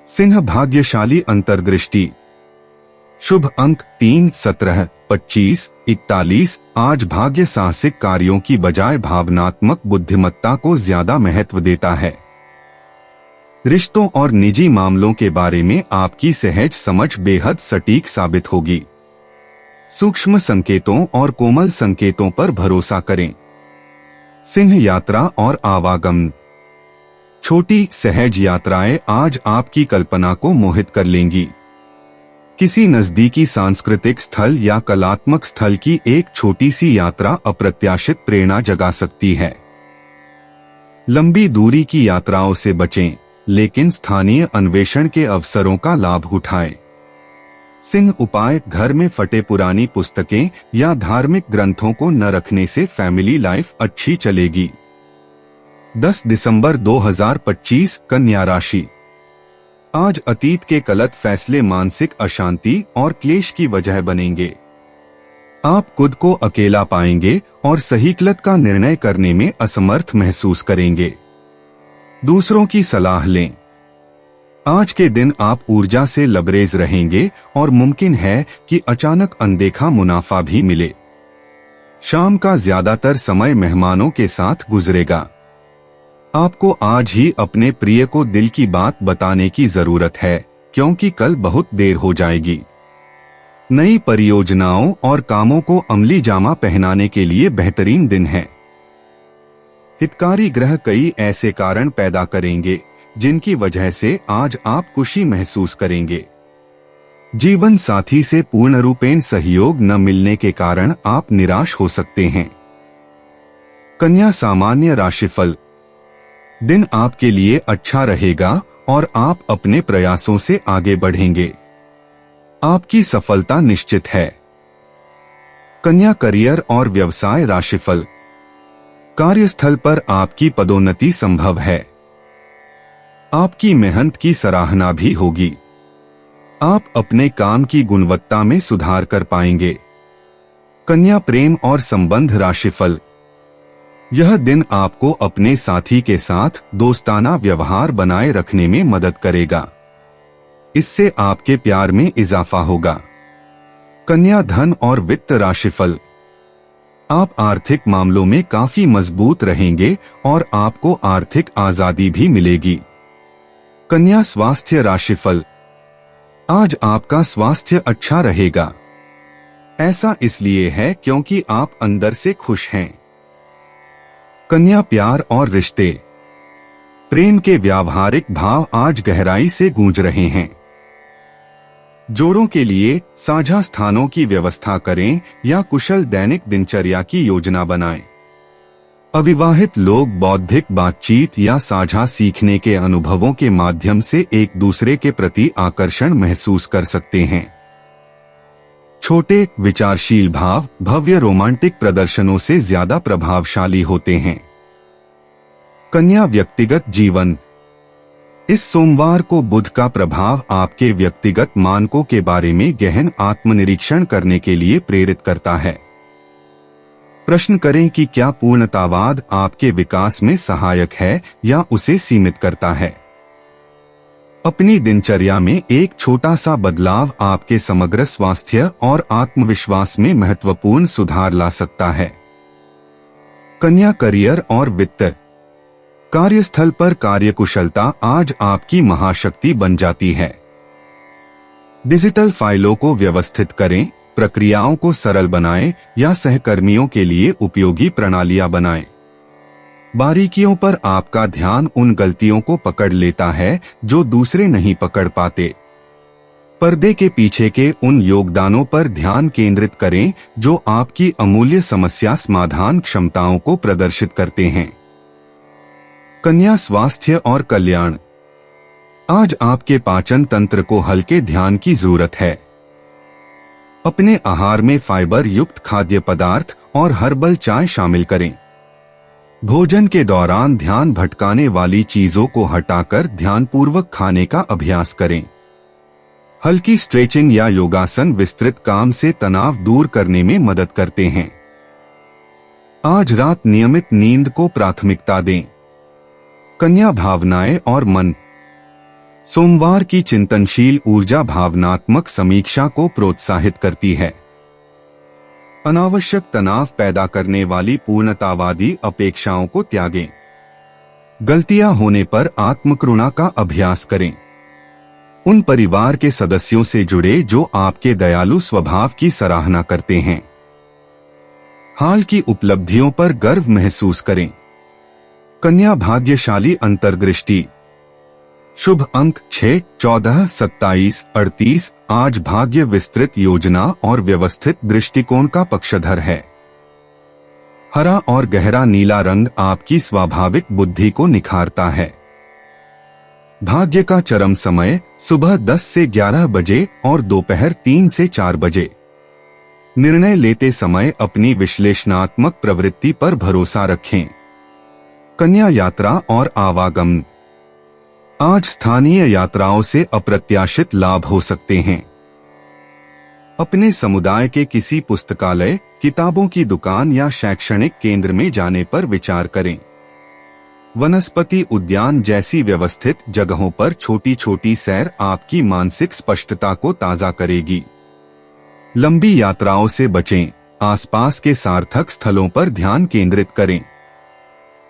सिंह भाग्यशाली अंतर्दृष्टि, शुभ अंक 3, 17, 25, 41। आज भाग्य साहसिक कार्यों की बजाय भावनात्मक बुद्धिमत्ता को ज्यादा महत्व देता है। रिश्तों और निजी मामलों के बारे में आपकी सहज समझ बेहद सटीक साबित होगी। सूक्ष्म संकेतों और कोमल संकेतों पर भरोसा करें। सिंह यात्रा और आवागमन, छोटी सहज यात्राएं आज आपकी कल्पना को मोहित कर लेंगी। किसी नजदीकी सांस्कृतिक स्थल या कलात्मक स्थल की एक छोटी सी यात्रा अप्रत्याशित प्रेरणा जगा सकती है। लंबी दूरी की यात्राओं से बचें, लेकिन स्थानीय अन्वेषण के अवसरों का लाभ उठाएं। सिंह उपाय, घर में फटे पुरानी पुस्तकें या धार्मिक ग्रंथों को न रखने से फैमिली लाइफ अच्छी चलेगी। 10 दिसंबर 2025 कन्या राशि, आज अतीत के गलत फैसले मानसिक अशांति और क्लेश की वजह बनेंगे। आप खुद को अकेला पाएंगे और सही गलत का निर्णय करने में असमर्थ महसूस करेंगे। दूसरों की सलाह लें। आज के दिन आप ऊर्जा से लबरेज रहेंगे और मुमकिन है कि अचानक अनदेखा मुनाफा भी मिले। शाम का ज्यादातर समय मेहमानों के साथ गुजरेगा। आपको आज ही अपने प्रिय को दिल की बात बताने की जरूरत है, क्योंकि कल बहुत देर हो जाएगी। नई परियोजनाओं और कामों को अमली जामा पहनाने के लिए बेहतरीन दिन है। हितकारी ग्रह कई ऐसे कारण पैदा करेंगे जिनकी वजह से आज आप खुशी महसूस करेंगे। जीवन साथी से पूर्ण रूपेण सहयोग न मिलने के कारण आप निराश हो सकते हैं। कन्या सामान्य राशिफल, दिन आपके लिए अच्छा रहेगा और आप अपने प्रयासों से आगे बढ़ेंगे। आपकी सफलता निश्चित है। कन्या करियर और व्यवसाय राशिफल, कार्यस्थल पर आपकी पदोन्नति संभव है। आपकी मेहनत की सराहना भी होगी। आप अपने काम की गुणवत्ता में सुधार कर पाएंगे। कन्या प्रेम और संबंध राशिफल, यह दिन आपको अपने साथी के साथ दोस्ताना व्यवहार बनाए रखने में मदद करेगा। इससे आपके प्यार में इजाफा होगा। कन्या धन और वित्त राशिफल। आप आर्थिक मामलों में काफी मजबूत रहेंगे और आपको आर्थिक आजादी भी मिलेगी। कन्या स्वास्थ्य राशिफल। आज आपका स्वास्थ्य अच्छा रहेगा। ऐसा इसलिए है क्योंकि आप अंदर से खुश हैं। कन्या प्यार और रिश्ते। प्रेम के व्यावहारिक भाव आज गहराई से गूंज रहे हैं। जोड़ों के लिए साझा स्थानों की व्यवस्था करें या कुशल दैनिक दिनचर्या की योजना बनाएं। अविवाहित लोग बौद्धिक बातचीत या साझा सीखने के अनुभवों के माध्यम से एक दूसरे के प्रति आकर्षण महसूस कर सकते हैं। छोटे विचारशील भाव भव्य रोमांटिक प्रदर्शनों से ज्यादा प्रभावशाली होते हैं। कन्या व्यक्तिगत जीवन। इस सोमवार को बुध का प्रभाव आपके व्यक्तिगत मानकों के बारे में गहन आत्मनिरीक्षण करने के लिए प्रेरित करता है। प्रश्न करें कि क्या पूर्णतावाद आपके विकास में सहायक है या उसे सीमित करता है। अपनी दिनचर्या में एक छोटा सा बदलाव आपके समग्र स्वास्थ्य और आत्मविश्वास में महत्वपूर्ण सुधार ला सकता है। कन्या करियर और वित्त। कार्यस्थल पर कार्यकुशलता आज आपकी महाशक्ति बन जाती है। डिजिटल फाइलों को व्यवस्थित करें, प्रक्रियाओं को सरल बनाएं या सहकर्मियों के लिए उपयोगी प्रणालियां बनाएं। बारीकियों पर आपका ध्यान उन गलतियों को पकड़ लेता है जो दूसरे नहीं पकड़ पाते। पर्दे के पीछे के उन योगदानों पर ध्यान केंद्रित करें जो आपकी अमूल्य समस्या समाधान क्षमताओं को प्रदर्शित करते हैं। कन्या स्वास्थ्य और कल्याण। आज आपके पाचन तंत्र को हल्के ध्यान की जरूरत है। अपने आहार में फाइबर युक्त खाद्य पदार्थ और हर्बल चाय शामिल करें। भोजन के दौरान ध्यान भटकाने वाली चीजों को हटाकर ध्यानपूर्वक खाने का अभ्यास करें। हल्की स्ट्रेचिंग या योगासन विस्तृत काम से तनाव दूर करने में मदद करते हैं। आज रात नियमित नींद को प्राथमिकता दें। कन्या भावनाएं और मन। सोमवार की चिंतनशील ऊर्जा भावनात्मक समीक्षा को प्रोत्साहित करती है। अनावश्यक तनाव पैदा करने वाली पूर्णतावादी अपेक्षाओं को त्यागें। गलतियां होने पर आत्मकरुणा का अभ्यास करें। उन परिवार के सदस्यों से जुड़े जो आपके दयालु स्वभाव की सराहना करते हैं। हाल की उपलब्धियों पर गर्व महसूस करें। कन्या भाग्यशाली अंतर्दृष्टि। शुभ अंक 6, 14, 27, 38। आज भाग्य विस्तृत योजना और व्यवस्थित दृष्टिकोण का पक्षधर है। हरा और गहरा नीला रंग आपकी स्वाभाविक बुद्धि को निखारता है। भाग्य का चरम समय सुबह 10 से 11 बजे और दोपहर 3 से 4 बजे। निर्णय लेते समय अपनी विश्लेषणात्मक प्रवृत्ति पर भरोसा रखें। कन्या यात्रा और आवागमन। आज स्थानीय यात्राओं से अप्रत्याशित लाभ हो सकते हैं। अपने समुदाय के किसी पुस्तकालय, किताबों की दुकान या शैक्षणिक केंद्र में जाने पर विचार करें। वनस्पति उद्यान जैसी व्यवस्थित जगहों पर छोटी छोटी सैर आपकी मानसिक स्पष्टता को ताजा करेगी। लंबी यात्राओं से बचें। आसपास के सार्थक स्थलों पर ध्यान केंद्रित करें।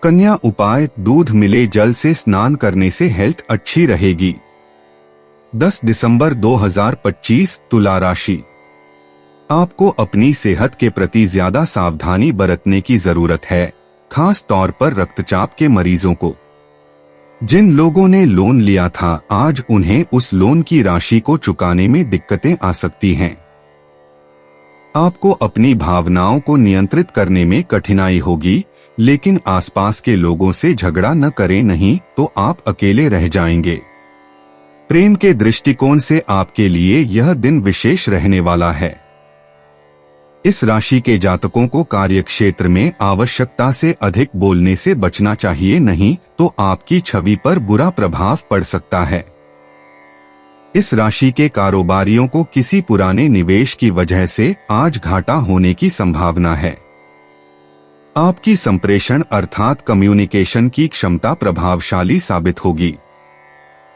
कन्या उपाय। दूध मिले जल से स्नान करने से हेल्थ अच्छी रहेगी। 10 दिसंबर 2025 तुला राशि। आपको अपनी सेहत के प्रति ज्यादा सावधानी बरतने की जरूरत है, खास तौर पर रक्तचाप के मरीजों को। जिन लोगों ने लोन लिया था, आज उन्हें उस लोन की राशि को चुकाने में दिक्कतें आ सकती हैं। आपको अपनी भावनाओं को नियंत्रित करने में कठिनाई होगी, लेकिन आसपास के लोगों से झगड़ा न करें, नहीं तो आप अकेले रह जाएंगे। प्रेम के दृष्टिकोण से आपके लिए यह दिन विशेष रहने वाला है। इस राशि के जातकों को कार्यक्षेत्र में आवश्यकता से अधिक बोलने से बचना चाहिए, नहीं तो आपकी छवि पर बुरा प्रभाव पड़ सकता है। इस राशि के कारोबारियों को किसी पुराने निवेश की वजह से आज घाटा होने की संभावना है। आपकी संप्रेषण अर्थात कम्युनिकेशन की क्षमता प्रभावशाली साबित होगी।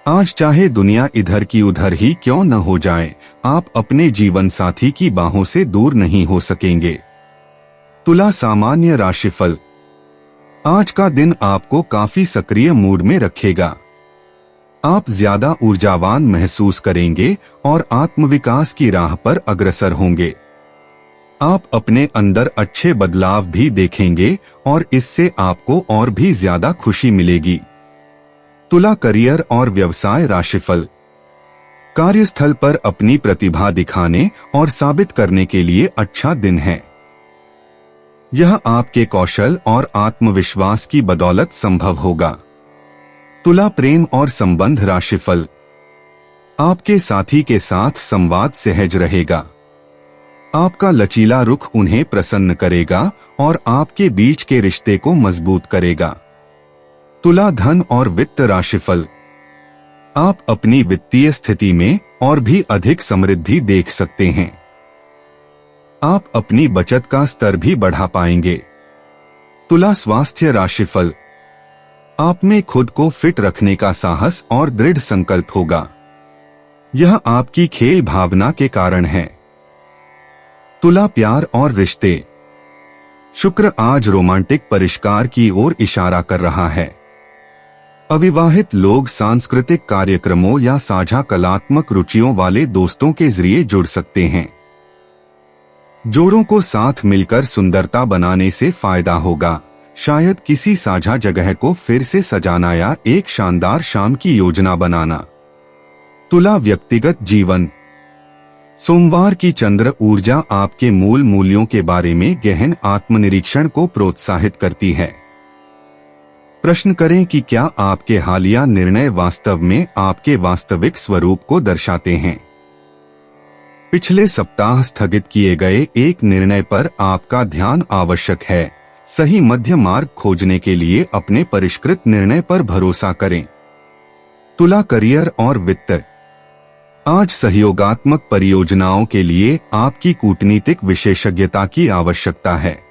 आज चाहे दुनिया इधर की उधर ही क्यों न हो जाए, आप अपने जीवन साथी की बाहों से दूर नहीं हो सकेंगे। तुला सामान्य राशिफल। आज का दिन आपको काफी सक्रिय मूड में रखेगा। आप ज्यादा ऊर्जावान महसूस करेंगे और आत्मविकास की राह पर अग्रसर होंगे। आप अपने अंदर अच्छे बदलाव भी देखेंगे और इससे आपको और भी ज्यादा खुशी मिलेगी। तुला करियर और व्यवसाय राशिफल। कार्यस्थल पर अपनी प्रतिभा दिखाने और साबित करने के लिए अच्छा दिन है। यह आपके कौशल और आत्मविश्वास की बदौलत संभव होगा। तुला प्रेम और संबंध राशिफल। आपके साथी के साथ संवाद सहज रहेगा। आपका लचीला रुख उन्हें प्रसन्न करेगा और आपके बीच के रिश्ते को मजबूत करेगा। तुला धन और वित्त राशिफल। आप अपनी वित्तीय स्थिति में और भी अधिक समृद्धि देख सकते हैं। आप अपनी बचत का स्तर भी बढ़ा पाएंगे। तुला स्वास्थ्य राशिफल। आप में खुद को फिट रखने का साहस और दृढ़ संकल्प होगा। यह आपकी खेल भावना के कारण है। तुला प्यार और रिश्ते। शुक्र आज रोमांटिक परिष्कार की ओर इशारा कर रहा है। अविवाहित लोग सांस्कृतिक कार्यक्रमों या साझा कलात्मक रुचियों वाले दोस्तों के जरिए जुड़ सकते हैं। जोड़ों को साथ मिलकर सुंदरता बनाने से फायदा होगा। शायद किसी साझा जगह को फिर से सजाना या एक शानदार शाम की योजना बनाना। तुला व्यक्तिगत जीवन। सोमवार की चंद्र ऊर्जा आपके मूल मूल्यों के बारे में गहन आत्मनिरीक्षण को प्रोत्साहित करती है। प्रश्न करें कि क्या आपके हालिया निर्णय वास्तव में आपके वास्तविक स्वरूप को दर्शाते हैं। पिछले सप्ताह स्थगित किए गए एक निर्णय पर आपका ध्यान आवश्यक है। सही मध्य मार्ग खोजने के लिए अपने परिष्कृत निर्णय पर भरोसा करें। तुला करियर और वित्त। आज सहयोगात्मक परियोजनाओं के लिए आपकी कूटनीतिक विशेषज्ञता की आवश्यकता है।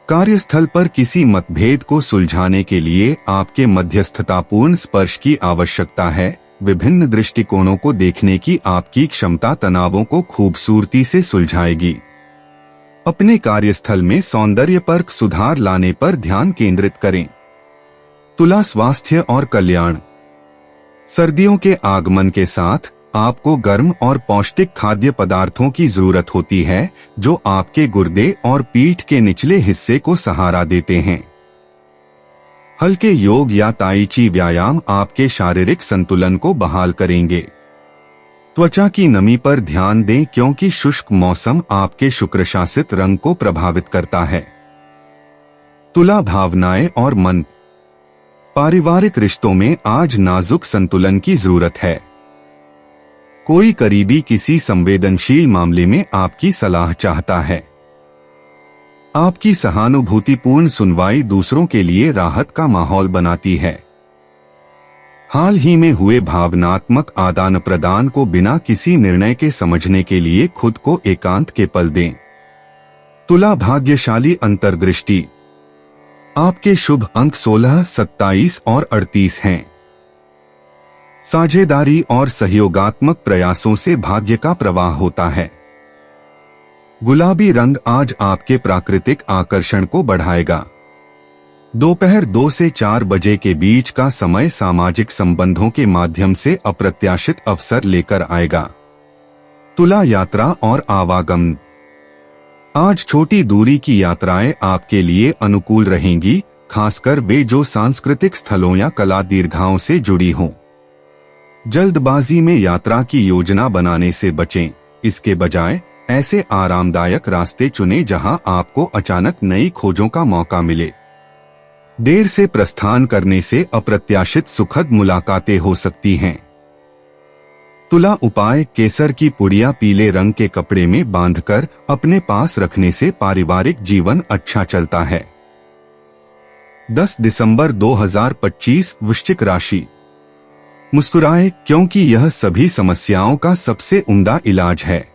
कार्यस्थल पर किसी मतभेद को सुलझाने के लिए आपके मध्यस्थतापूर्ण स्पर्श की आवश्यकता है। विभिन्न दृष्टिकोणों को देखने की आपकी क्षमता तनावों को खूबसूरती से सुलझाएगी। अपने कार्यस्थल में सौंदर्य पर सुधार लाने पर ध्यान केंद्रित करें। तुला स्वास्थ्य और कल्याण। सर्दियों के आगमन के साथ आपको गर्म और पौष्टिक खाद्य पदार्थों की जरूरत होती है जो आपके गुर्दे और पीठ के निचले हिस्से को सहारा देते हैं। हल्के योग या ताई ची व्यायाम आपके शारीरिक संतुलन को बहाल करेंगे। त्वचा की नमी पर ध्यान दें क्योंकि शुष्क मौसम आपके शुक्र शासित रंग को प्रभावित करता है। तुला भावनाएं और मन। पारिवारिक रिश्तों में आज नाजुक संतुलन की जरूरत है। कोई करीबी किसी संवेदनशील मामले में आपकी सलाह चाहता है। आपकी सहानुभूतिपूर्ण सुनवाई दूसरों के लिए राहत का माहौल बनाती है। हाल ही में हुए भावनात्मक आदान प्रदान को बिना किसी निर्णय के समझने के लिए खुद को एकांत के पल दें। तुला भाग्यशाली अंतर्दृष्टि। आपके शुभ अंक 16, 27 और 38 हैं। साझेदारी और सहयोगात्मक प्रयासों से भाग्य का प्रवाह होता है। गुलाबी रंग आज आपके प्राकृतिक आकर्षण को बढ़ाएगा। दोपहर 2 से 4 बजे के बीच का समय सामाजिक संबंधों के माध्यम से अप्रत्याशित अवसर लेकर आएगा। तुला यात्रा और आवागमन। आज छोटी दूरी की यात्राएं आपके लिए अनुकूल रहेंगी, खासकर वे जो सांस्कृतिक स्थलों या कला दीर्घाओं से जुड़ी हों। जल्दबाजी में यात्रा की योजना बनाने से बचें। इसके बजाय ऐसे आरामदायक रास्ते चुनें जहां आपको अचानक नई खोजों का मौका मिले। देर से प्रस्थान करने से अप्रत्याशित सुखद मुलाकातें हो सकती हैं। तुला उपाय। केसर की पुड़िया पीले रंग के कपड़े में बांधकर अपने पास रखने से पारिवारिक जीवन अच्छा चलता है। 10 दिसंबर 2025 वृश्चिक राशि। मुस्कुराएं क्योंकि यह सभी समस्याओं का सबसे उम्दा इलाज है।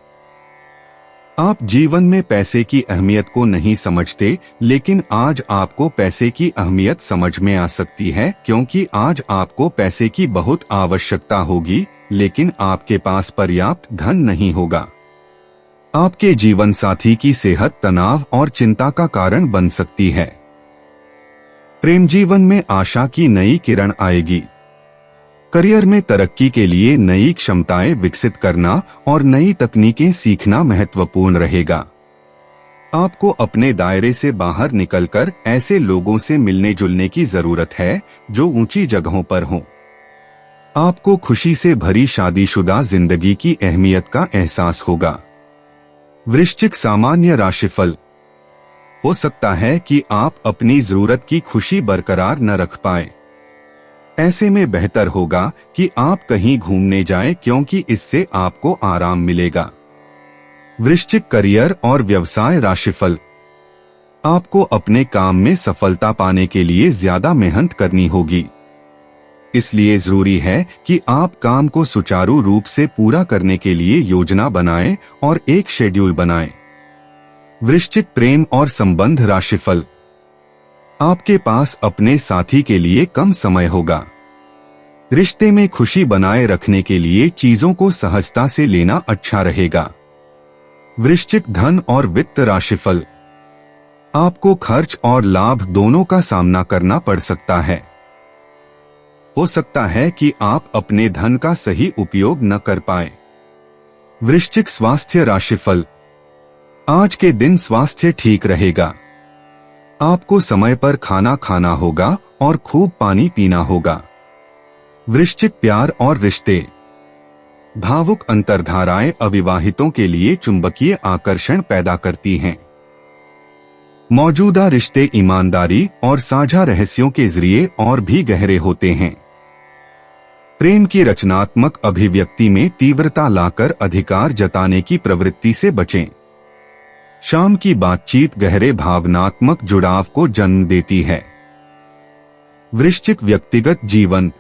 आप जीवन में पैसे की अहमियत को नहीं समझते, लेकिन आज आपको पैसे की अहमियत समझ में आ सकती है, क्योंकि आज आपको पैसे की बहुत आवश्यकता होगी, लेकिन आपके पास पर्याप्त धन नहीं होगा। आपके जीवन साथी की सेहत तनाव और चिंता का कारण बन सकती है। प्रेम जीवन में आशा की नई किरण आएगी। करियर में तरक्की के लिए नई क्षमताएं विकसित करना और नई तकनीकें सीखना महत्वपूर्ण रहेगा। आपको अपने दायरे से बाहर निकलकर ऐसे लोगों से मिलने जुलने की जरूरत है जो ऊंची जगहों पर हों। आपको खुशी से भरी शादीशुदा जिंदगी की अहमियत का एहसास होगा। वृश्चिक सामान्य राशिफल। हो सकता है कि आप अपनी जरूरत की खुशी बरकरार न रख पाए। ऐसे में बेहतर होगा कि आप कहीं घूमने जाएं, क्योंकि इससे आपको आराम मिलेगा। वृश्चिक करियर और व्यवसाय राशिफल। आपको अपने काम में सफलता पाने के लिए ज्यादा मेहनत करनी होगी। इसलिए जरूरी है कि आप काम को सुचारू रूप से पूरा करने के लिए योजना बनाएं और एक शेड्यूल बनाएं। वृश्चिक प्रेम और संबंध राशिफल। आपके पास अपने साथी के लिए कम समय होगा। रिश्ते में खुशी बनाए रखने के लिए चीजों को सहजता से लेना अच्छा रहेगा। वृश्चिक धन और वित्त राशिफल। आपको खर्च और लाभ दोनों का सामना करना पड़ सकता है। हो सकता है कि आप अपने धन का सही उपयोग न कर पाए। वृश्चिक स्वास्थ्य राशिफल। आज के दिन स्वास्थ्य ठीक रहेगा। आपको समय पर खाना खाना होगा और खूब पानी पीना होगा। वृश्चिक प्यार और रिश्ते। भावुक अंतर्धाराएं अविवाहितों के लिए चुंबकीय आकर्षण पैदा करती हैं। मौजूदा रिश्ते ईमानदारी और साझा रहस्यों के जरिए और भी गहरे होते हैं। प्रेम की रचनात्मक अभिव्यक्ति में तीव्रता लाकर अधिकार जताने की प्रवृत्ति से बचें। शाम की बातचीत गहरे भावनात्मक जुड़ाव को जन्म देती है। वृश्चिक व्यक्तिगत जीवन।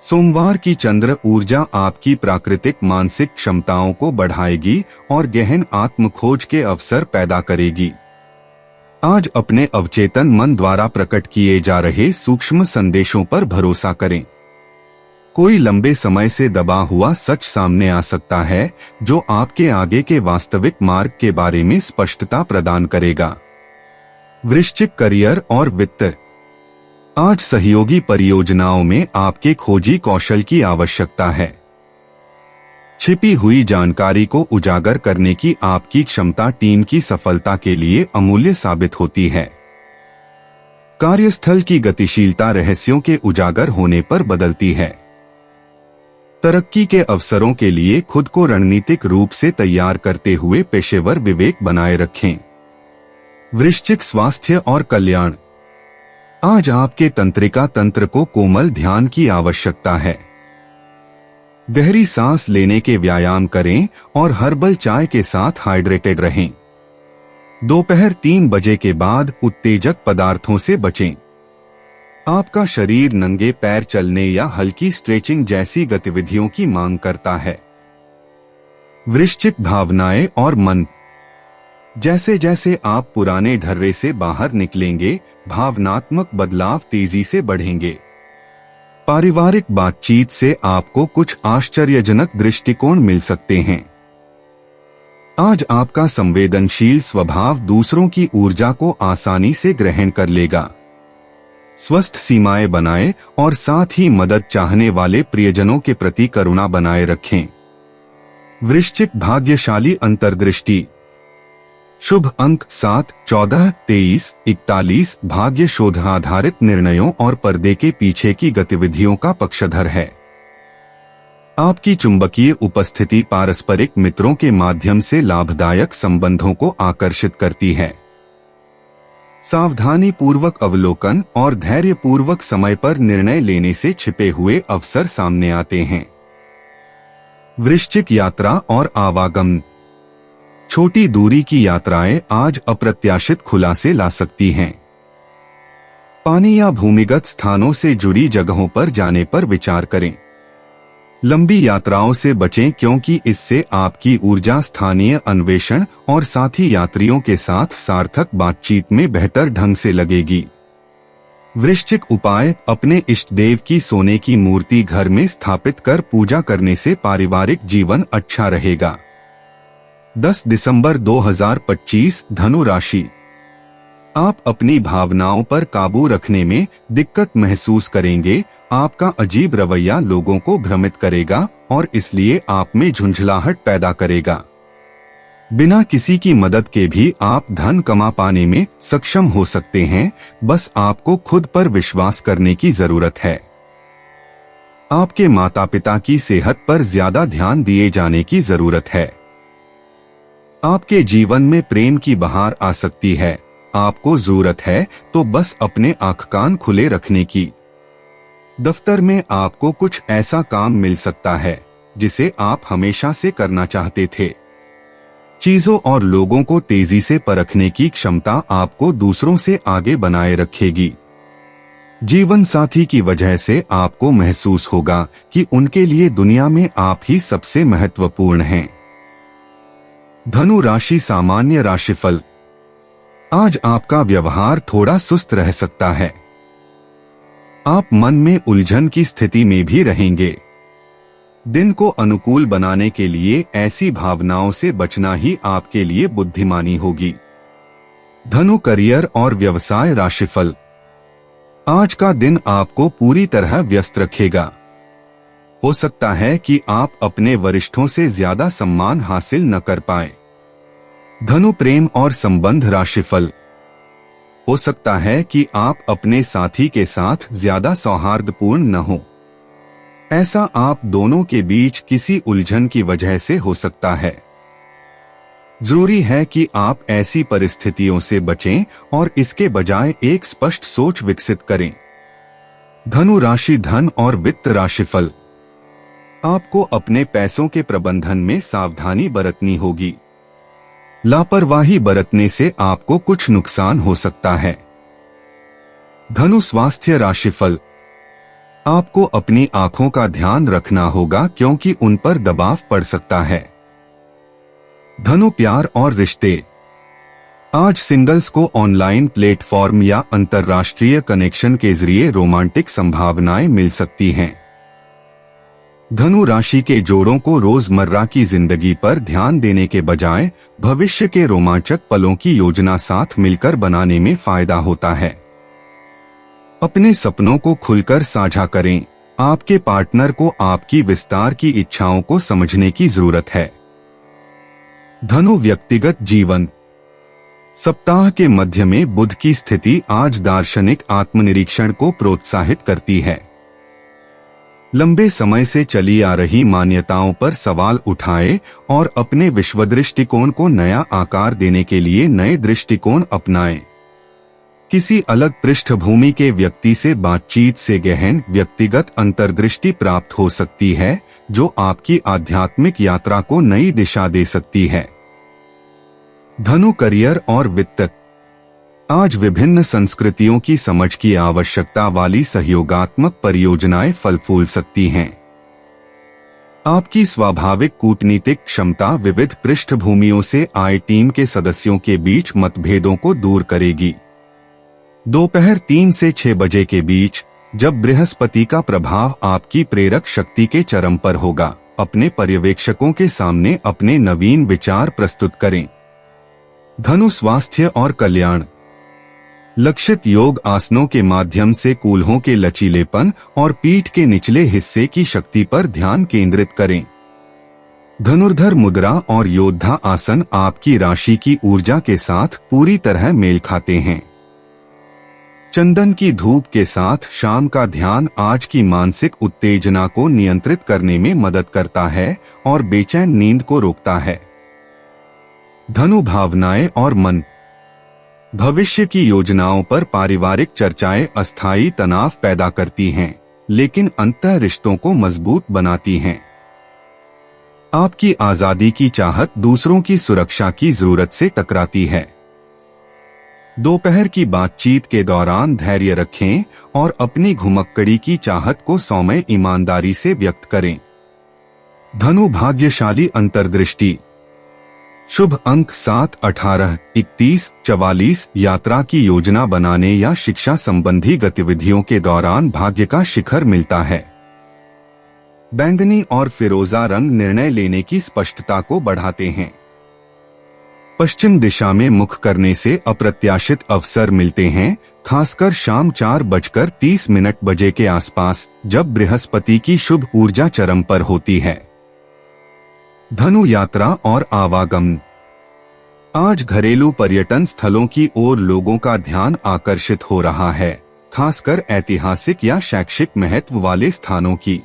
सोमवार की चंद्र ऊर्जा आपकी प्राकृतिक मानसिक क्षमताओं को बढ़ाएगी और गहन आत्मखोज के अवसर पैदा करेगी। आज अपने अवचेतन मन द्वारा प्रकट किए जा रहे सूक्ष्म संदेशों पर भरोसा करें। कोई लंबे समय से दबा हुआ सच सामने आ सकता है जो आपके आगे के वास्तविक मार्ग के बारे में स्पष्टता प्रदान करेगा। वृश्चिक करियर और वित्त। आज सहयोगी परियोजनाओं में आपके खोजी कौशल की आवश्यकता है। छिपी हुई जानकारी को उजागर करने की आपकी क्षमता टीम की सफलता के लिए अमूल्य साबित होती है। कार्यस्थल की गतिशीलता रहस्यों के उजागर होने पर बदलती है। तरक्की के अवसरों के लिए खुद को रणनीतिक रूप से तैयार करते हुए पेशेवर विवेक बनाए रखें। वृश्चिक स्वास्थ्य और कल्याण। आज आपके तंत्रिका तंत्र को कोमल ध्यान की आवश्यकता है। गहरी सांस लेने के व्यायाम करें और हर्बल चाय के साथ हाइड्रेटेड रहें। दोपहर 3 बजे के बाद उत्तेजक पदार्थों से बचें। आपका शरीर नंगे पैर चलने या हल्की स्ट्रेचिंग जैसी गतिविधियों की मांग करता है। वृश्चिक भावनाएं और मन। जैसे जैसे आप पुराने ढर्रे से बाहर निकलेंगे, भावनात्मक बदलाव तेजी से बढ़ेंगे। पारिवारिक बातचीत से आपको कुछ आश्चर्यजनक दृष्टिकोण मिल सकते हैं। आज आपका संवेदनशील स्वभाव दूसरों की ऊर्जा को आसानी से ग्रहण कर लेगा। स्वस्थ सीमाएं बनाएं और साथ ही मदद चाहने वाले प्रियजनों के प्रति करुणा बनाए रखें। वृश्चिक भाग्यशाली अंतर्दृष्टि। शुभ अंक 7, 14, 23, 41 भाग्य शोध आधारित निर्णयों और पर्दे के पीछे की गतिविधियों का पक्षधर है। आपकी चुंबकीय उपस्थिति पारस्परिक मित्रों के माध्यम से लाभदायक संबंधों को आकर्षित करती है। सावधानी पूर्वक अवलोकन और धैर्य पूर्वक समय पर निर्णय लेने से छिपे हुए अवसर सामने आते हैं। वृश्चिक यात्रा और आवागमन। छोटी दूरी की यात्राएं आज अप्रत्याशित खुलासे ला सकती हैं। पानी या भूमिगत स्थानों से जुड़ी जगहों पर जाने पर विचार करें। लंबी यात्राओं से बचें क्योंकि इससे आपकी ऊर्जा स्थानीय अन्वेषण और साथी यात्रियों के साथ सार्थक बातचीत में बेहतर ढंग से लगेगी। वृश्चिक उपाय, अपने इष्ट देव की सोने की मूर्ति घर में स्थापित कर पूजा करने से पारिवारिक जीवन अच्छा रहेगा। 10 दिसंबर 2025 धनु राशि। आप अपनी भावनाओं पर काबू रखने में दिक्कत महसूस करेंगे। आपका अजीब रवैया लोगों को भ्रमित करेगा और इसलिए आप में झुंझलाहट पैदा करेगा। बिना किसी की मदद के भी आप धन कमा पाने में सक्षम हो सकते हैं। बस आपको खुद पर विश्वास करने की जरूरत है। आपके माता पिता की सेहत पर ज्यादा ध्यान दिए जाने की जरूरत है। आपके जीवन में प्रेम की बहार आ सकती है। आपको जरूरत है तो बस अपने आंख कान खुले रखने की। दफ्तर में आपको कुछ ऐसा काम मिल सकता है जिसे आप हमेशा से करना चाहते थे। चीजों और लोगों को तेजी से परखने की क्षमता आपको दूसरों से आगे बनाए रखेगी। जीवन साथी की वजह से आपको महसूस होगा कि उनके लिए दुनिया में आप ही सबसे महत्वपूर्ण हैं। धनु राशि सामान्य राशिफल। आज आपका व्यवहार थोड़ा सुस्त रह सकता है। आप मन में उलझन की स्थिति में भी रहेंगे। दिन को अनुकूल बनाने के लिए ऐसी भावनाओं से बचना ही आपके लिए बुद्धिमानी होगी। धनु करियर और व्यवसाय राशिफल। आज का दिन आपको पूरी तरह व्यस्त रखेगा। हो सकता है कि आप अपने वरिष्ठों से ज्यादा सम्मान हासिल न कर पाए। धनु प्रेम और संबंध राशिफल। हो सकता है कि आप अपने साथी के साथ ज्यादा सौहार्दपूर्ण न हो। ऐसा आप दोनों के बीच किसी उलझन की वजह से हो सकता है। जरूरी है कि आप ऐसी परिस्थितियों से बचें और इसके बजाय एक स्पष्ट सोच विकसित करें। धनु राशि धन और वित्त राशिफल। आपको अपने पैसों के प्रबंधन में सावधानी बरतनी होगी। लापरवाही बरतने से आपको कुछ नुकसान हो सकता है। धनु स्वास्थ्य राशिफल। आपको अपनी आंखों का ध्यान रखना होगा क्योंकि उन पर दबाव पड़ सकता है। धनु प्यार और रिश्ते। आज सिंगल्स को ऑनलाइन प्लेटफॉर्म या अंतर्राष्ट्रीय कनेक्शन के जरिए रोमांटिक संभावनाएं मिल सकती हैं। धनु राशि के जोड़ों को रोजमर्रा की जिंदगी पर ध्यान देने के बजाय भविष्य के रोमांचक पलों की योजना साथ मिलकर बनाने में फायदा होता है। अपने सपनों को खुलकर साझा करें। आपके पार्टनर को आपकी विस्तार की इच्छाओं को समझने की जरूरत है। धनु व्यक्तिगत जीवन। सप्ताह के मध्य में बुध की स्थिति आज दार्शनिक आत्मनिरीक्षण को प्रोत्साहित करती है। लंबे समय से चली आ रही मान्यताओं पर सवाल उठाएं और अपने विश्व दृष्टिकोण को नया आकार देने के लिए नए दृष्टिकोण अपनाएं। किसी अलग पृष्ठभूमि के व्यक्ति से बातचीत से गहन व्यक्तिगत अंतर्दृष्टि प्राप्त हो सकती है जो आपकी आध्यात्मिक यात्रा को नई दिशा दे सकती है। धनु करियर और वित्त। आज विभिन्न संस्कृतियों की समझ की आवश्यकता वाली सहयोगात्मक परियोजनाएं फल फूल सकती हैं। आपकी स्वाभाविक कूटनीतिक क्षमता विविध पृष्ठभूमियों से आए टीम के सदस्यों के बीच मतभेदों को दूर करेगी। दोपहर 3 से 6 बजे के बीच, जब बृहस्पति का प्रभाव आपकी प्रेरक शक्ति के चरम पर होगा, अपने पर्यवेक्षकों के सामने अपने नवीन विचार प्रस्तुत करें। धनु स्वास्थ्य और कल्याण। लक्षित योग आसनों के माध्यम से कूल्हों के लचीलेपन और पीठ के निचले हिस्से की शक्ति पर ध्यान केंद्रित करें। धनुर्धर मुद्रा और योद्धा आसन आपकी राशि की ऊर्जा के साथ पूरी तरह मेल खाते हैं। चंदन की धूप के साथ शाम का ध्यान आज की मानसिक उत्तेजना को नियंत्रित करने में मदद करता है और बेचैन नींद को रोकता है। धनु भावनाएं और मन। भविष्य की योजनाओं पर पारिवारिक चर्चाएं अस्थायी तनाव पैदा करती हैं, लेकिन अंतः रिश्तों को मजबूत बनाती हैं। आपकी आजादी की चाहत दूसरों की सुरक्षा की जरूरत से टकराती है। दोपहर की बातचीत के दौरान धैर्य रखें और अपनी घुमक्कड़ी की चाहत को सौम्य ईमानदारी से व्यक्त करें। धनु भाग्यशाली अंतर्दृष्टि। शुभ अंक 7, 18, 31, 44। यात्रा की योजना बनाने या शिक्षा संबंधी गतिविधियों के दौरान भाग्य का शिखर मिलता है। बैंगनी और फिरोजा रंग निर्णय लेने की स्पष्टता को बढ़ाते हैं। पश्चिम दिशा में मुख करने से अप्रत्याशित अवसर मिलते हैं, खासकर शाम 4:30 बजे के आसपास, जब बृहस्पति की शुभ ऊर्जा चरम पर होती है। धनु यात्रा और आवागमन। आज घरेलू पर्यटन स्थलों की ओर लोगों का ध्यान आकर्षित हो रहा है, खासकर ऐतिहासिक या शैक्षिक महत्व वाले स्थानों की।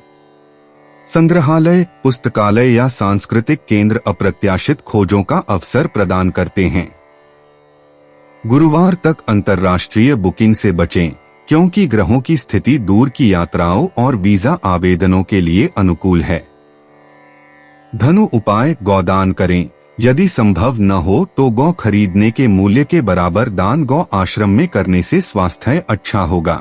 संग्रहालय, पुस्तकालय या सांस्कृतिक केंद्र अप्रत्याशित खोजों का अवसर प्रदान करते हैं। गुरुवार तक अंतर्राष्ट्रीय बुकिंग से बचें, क्योंकि ग्रहों की स्थिति दूर की यात्राओं और वीजा आवेदनों के लिए अनुकूल है। धनु उपाय: गौदान करें। यदि संभव न हो तो गौ खरीदने के मूल्य के बराबर दान गौ आश्रम में करने से स्वास्थ्य अच्छा होगा।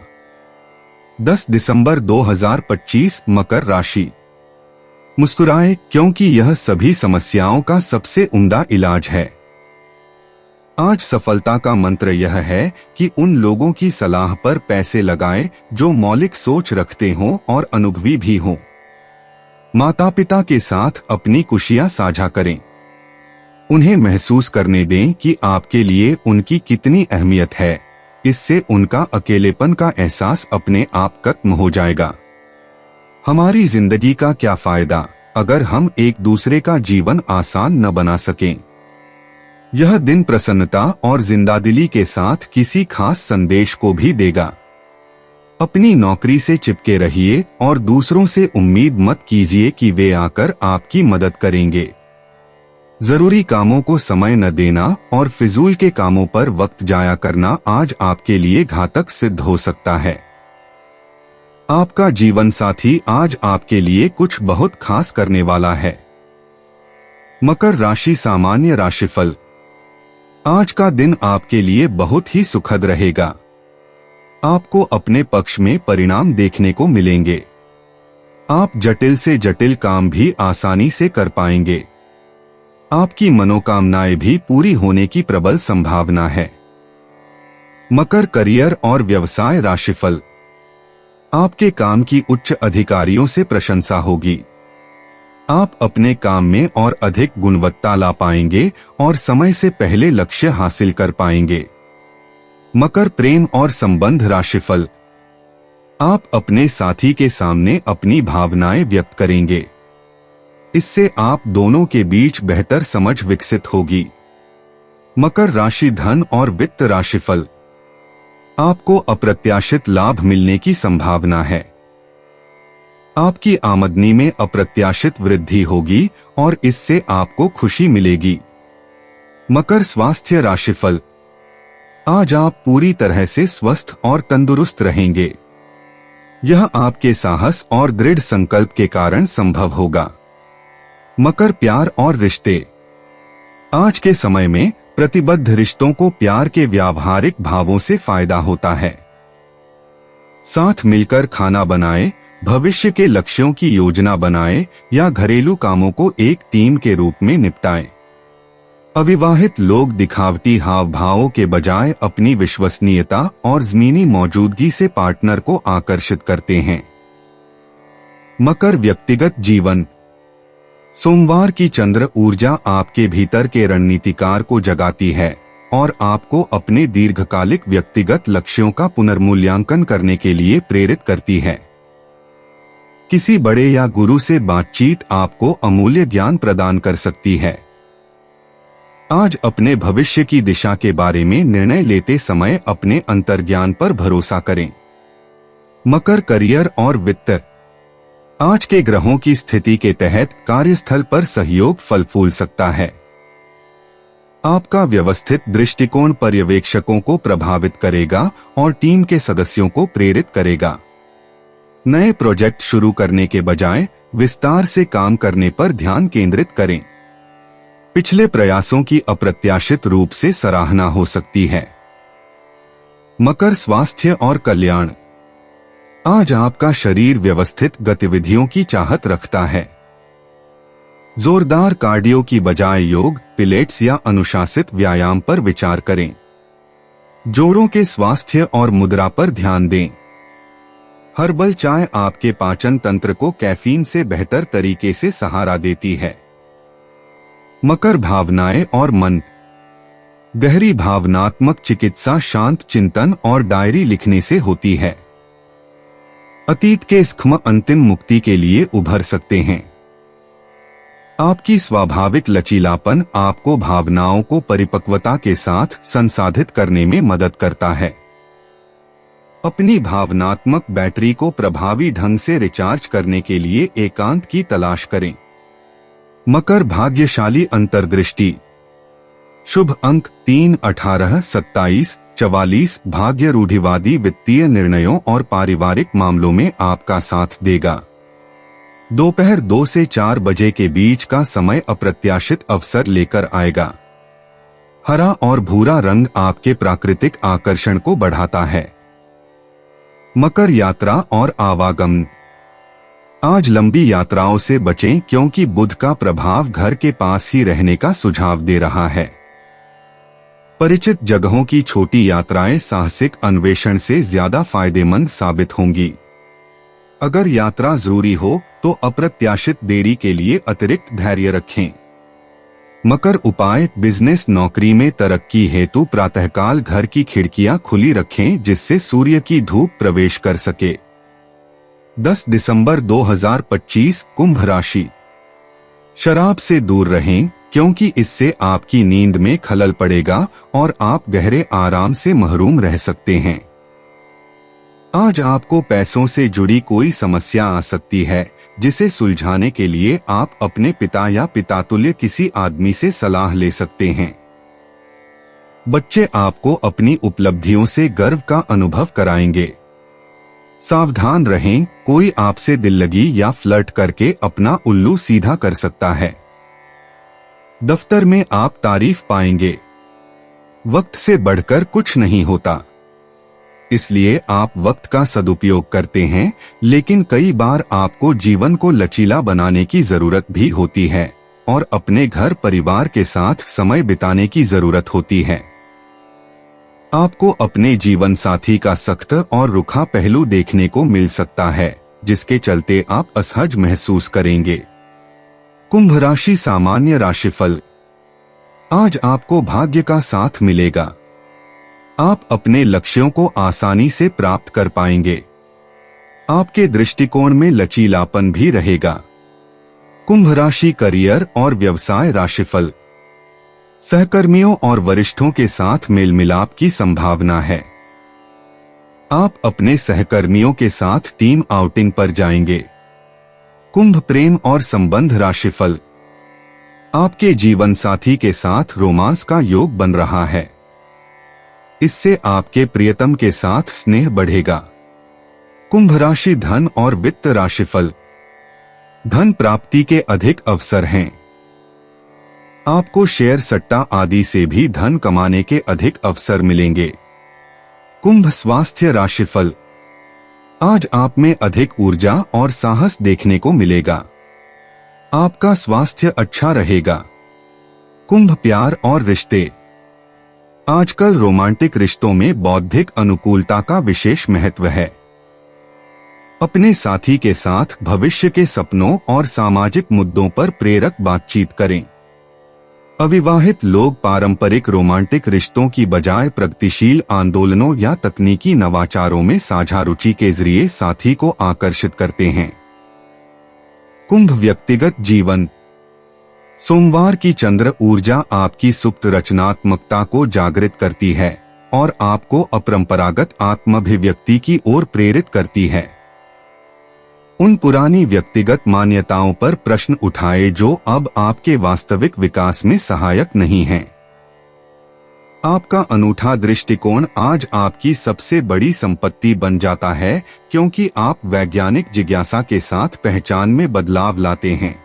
10 दिसंबर 2025। मकर राशि। मुस्कुराए, क्योंकि यह सभी समस्याओं का सबसे उम्दा इलाज है। आज सफलता का मंत्र यह है कि उन लोगों की सलाह पर पैसे लगाएं जो मौलिक सोच रखते हों और अनुभवी भी हों। माता पिता के साथ अपनी खुशियां साझा करें। उन्हें महसूस करने दें कि आपके लिए उनकी कितनी अहमियत है। इससे उनका अकेलेपन का एहसास अपने आप खत्म हो जाएगा। हमारी जिंदगी का क्या फायदा अगर हम एक दूसरे का जीवन आसान न बना सकें। यह दिन प्रसन्नता और जिंदादिली के साथ किसी खास संदेश को भी देगा। अपनी नौकरी से चिपके रहिए और दूसरों से उम्मीद मत कीजिए कि वे आकर आपकी मदद करेंगे। जरूरी कामों को समय न देना और फिजूल के कामों पर वक्त जाया करना आज आपके लिए घातक सिद्ध हो सकता है। आपका जीवन साथी आज आपके लिए कुछ बहुत खास करने वाला है। मकर राशि सामान्य राशिफल। आज का दिन आपके लिए बहुत ही सुखद रहेगा। आपको अपने पक्ष में परिणाम देखने को मिलेंगे। आप जटिल से जटिल काम भी आसानी से कर पाएंगे। आपकी मनोकामनाएं भी पूरी होने की प्रबल संभावना है। मकर करियर और व्यवसाय राशिफल। आपके काम की उच्च अधिकारियों से प्रशंसा होगी। आप अपने काम में और अधिक गुणवत्ता ला पाएंगे और समय से पहले लक्ष्य हासिल कर पाएंगे। मकर प्रेम और संबंध राशिफल। आप अपने साथी के सामने अपनी भावनाएं व्यक्त करेंगे। इससे आप दोनों के बीच बेहतर समझ विकसित होगी। मकर राशि धन और वित्त राशिफल। आपको अप्रत्याशित लाभ मिलने की संभावना है। आपकी आमदनी में अप्रत्याशित वृद्धि होगी और इससे आपको खुशी मिलेगी। मकर स्वास्थ्य राशिफल। आज आप पूरी तरह से स्वस्थ और तंदुरुस्त रहेंगे। यह आपके साहस और दृढ़ संकल्प के कारण संभव होगा। मकर प्यार और रिश्ते। आज के समय में प्रतिबद्ध रिश्तों को प्यार के व्यावहारिक भावों से फायदा होता है। साथ मिलकर खाना बनाएं, भविष्य के लक्ष्यों की योजना बनाएं या घरेलू कामों को एक टीम के रूप में निपटाएं। अविवाहित लोग दिखावटी हाव भावों के बजाय अपनी विश्वसनीयता और ज़मीनी मौजूदगी से पार्टनर को आकर्षित करते हैं। मकर व्यक्तिगत जीवन। सोमवार की चंद्र ऊर्जा आपके भीतर के रणनीतिकार को जगाती है और आपको अपने दीर्घकालिक व्यक्तिगत लक्ष्यों का पुनर्मूल्यांकन करने के लिए प्रेरित करती है। किसी बड़े या गुरु से बातचीत आपको अमूल्य ज्ञान प्रदान कर सकती है। आज अपने भविष्य की दिशा के बारे में निर्णय लेते समय अपने अंतर्ज्ञान पर भरोसा करें। मकर करियर और वित्त। आज के ग्रहों की स्थिति के तहत कार्यस्थल पर सहयोग फल फूल सकता है। आपका व्यवस्थित दृष्टिकोण पर्यवेक्षकों को प्रभावित करेगा और टीम के सदस्यों को प्रेरित करेगा। नए प्रोजेक्ट शुरू करने के बजाय विस्तार से काम करने पर ध्यान केंद्रित करें। पिछले प्रयासों की अप्रत्याशित रूप से सराहना हो सकती है। मकर स्वास्थ्य और कल्याण। आज आपका शरीर व्यवस्थित गतिविधियों की चाहत रखता है। जोरदार कार्डियो की बजाय योग, पिलेट्स या अनुशासित व्यायाम पर विचार करें। जोड़ों के स्वास्थ्य और मुद्रा पर ध्यान दें। हर्बल चाय आपके पाचन तंत्र को कैफीन से बेहतर तरीके से सहारा देती है। मकर, भावनाएं और मन। गहरी भावनात्मक चिकित्सा शांत चिंतन और डायरी लिखने से होती है। अतीत के स्खम अंतिम मुक्ति के लिए उभर सकते हैं। आपकी स्वाभाविक लचीलापन आपको भावनाओं को परिपक्वता के साथ संसाधित करने में मदद करता है। अपनी भावनात्मक बैटरी को प्रभावी ढंग से रिचार्ज करने के लिए एकांत की तलाश करें। मकर, भाग्यशाली अंतर्दृष्टि। शुभ अंक 3, 18, 27, 44। भाग्य रूढ़िवादी वित्तीय निर्णयों और पारिवारिक मामलों में आपका साथ देगा। दोपहर 2 से 4 बजे के बीच का समय अप्रत्याशित अवसर लेकर आएगा। हरा और भूरा रंग आपके प्राकृतिक आकर्षण को बढ़ाता है। मकर, यात्रा और आवागमन। आज लंबी यात्राओं से बचें क्योंकि बुध का प्रभाव घर के पास ही रहने का सुझाव दे रहा है। परिचित जगहों की छोटी यात्राएं साहसिक अन्वेषण से ज्यादा फायदेमंद साबित होंगी। अगर यात्रा जरूरी हो तो अप्रत्याशित देरी के लिए अतिरिक्त धैर्य रखें। मकर, उपाय। बिजनेस, नौकरी में तरक्की हेतु प्रातःकाल घर की खिड़कियां खुली रखें जिससे सूर्य की धूप प्रवेश कर सके। 10 दिसंबर 2025। कुंभ राशि। शराब से दूर रहें क्योंकि इससे आपकी नींद में खलल पड़ेगा और आप गहरे आराम से महरूम रह सकते हैं। आज आपको पैसों से जुड़ी कोई समस्या आ सकती है जिसे सुलझाने के लिए आप अपने पिता या पितातुल्य किसी आदमी से सलाह ले सकते हैं। बच्चे आपको अपनी उपलब्धियों से गर्व का अनुभव कराएंगे। सावधान रहें, कोई आपसे दिल्लगी या फ्लर्ट करके अपना उल्लू सीधा कर सकता है। दफ्तर में आप तारीफ पाएंगे। वक्त से बढ़कर कुछ नहीं होता, इसलिए आप वक्त का सदुपयोग करते हैं, लेकिन कई बार आपको जीवन को लचीला बनाने की जरूरत भी होती है और अपने घर परिवार के साथ समय बिताने की जरूरत होती है। आपको अपने जीवन साथी का सख्त और रुखा पहलू देखने को मिल सकता है, जिसके चलते आप असहज महसूस करेंगे। कुंभ राशि, सामान्य राशिफल। आज आपको भाग्य का साथ मिलेगा। आप अपने लक्ष्यों को आसानी से प्राप्त कर पाएंगे। आपके दृष्टिकोण में लचीलापन भी रहेगा। कुंभ राशि, करियर और व्यवसाय राशिफल। सहकर्मियों और वरिष्ठों के साथ मेल मिलाप की संभावना है। आप अपने सहकर्मियों के साथ टीम आउटिंग पर जाएंगे। कुंभ, प्रेम और संबंध राशिफल। आपके जीवन साथी के साथ रोमांस का योग बन रहा है। इससे आपके प्रियतम के साथ स्नेह बढ़ेगा। कुंभ राशि, धन और वित्त राशिफल। धन प्राप्ति के अधिक अवसर हैं। आपको शेयर, सट्टा आदि से भी धन कमाने के अधिक अवसर मिलेंगे। कुंभ, स्वास्थ्य राशिफल। आज आप में अधिक ऊर्जा और साहस देखने को मिलेगा। आपका स्वास्थ्य अच्छा रहेगा। कुंभ, प्यार और रिश्ते। आजकल रोमांटिक रिश्तों में बौद्धिक अनुकूलता का विशेष महत्व है। अपने साथी के साथ भविष्य के सपनों और सामाजिक मुद्दों पर प्रेरक बातचीत करें। अविवाहित लोग पारंपरिक रोमांटिक रिश्तों की बजाय प्रगतिशील आंदोलनों या तकनीकी नवाचारों में साझा रुचि के जरिए साथी को आकर्षित करते हैं। कुंभ, व्यक्तिगत जीवन। सोमवार की चंद्र ऊर्जा आपकी सुप्त रचनात्मकता को जागृत करती है और आपको अपरंपरागत आत्माभिव्यक्ति की ओर प्रेरित करती है। उन पुरानी व्यक्तिगत मान्यताओं पर प्रश्न उठाए जो अब आपके वास्तविक विकास में सहायक नहीं हैं। आपका अनूठा दृष्टिकोण आज आपकी सबसे बड़ी संपत्ति बन जाता है क्योंकि आप वैज्ञानिक जिज्ञासा के साथ पहचान में बदलाव लाते हैं।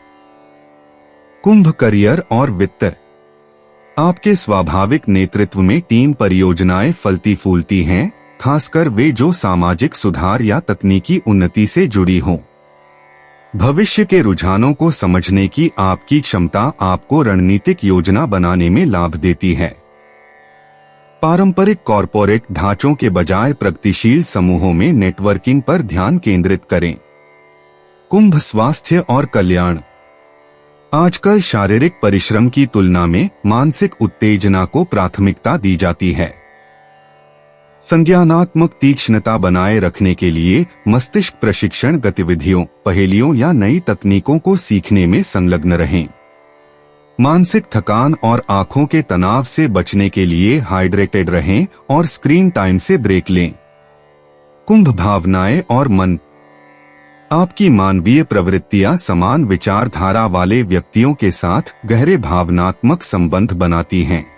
कुंभ, करियर और वित्त। आपके स्वाभाविक नेतृत्व में टीम परियोजनाएं फलती फूलती हैं, खासकर वे जो सामाजिक सुधार या तकनीकी उन्नति से जुड़ी हों। भविष्य के रुझानों को समझने की आपकी क्षमता आपको रणनीतिक योजना बनाने में लाभ देती है। पारंपरिक कॉरपोरेट ढांचों के बजाय प्रगतिशील समूहों में नेटवर्किंग पर ध्यान केंद्रित करें। कुंभ, स्वास्थ्य और कल्याण। आजकल शारीरिक परिश्रम की तुलना में मानसिक उत्तेजना को प्राथमिकता दी जाती है। संज्ञानात्मक तीक्ष्णता बनाए रखने के लिए मस्तिष्क प्रशिक्षण गतिविधियों, पहेलियों या नई तकनीकों को सीखने में संलग्न रहें। मानसिक थकान और आंखों के तनाव से बचने के लिए हाइड्रेटेड रहें और स्क्रीन टाइम से ब्रेक लें। कुंभ, भावनाएं और मन। आपकी मानवीय प्रवृत्तियां समान विचारधारा वाले व्यक्तियों के साथ गहरे भावनात्मक संबंध बनाती हैं।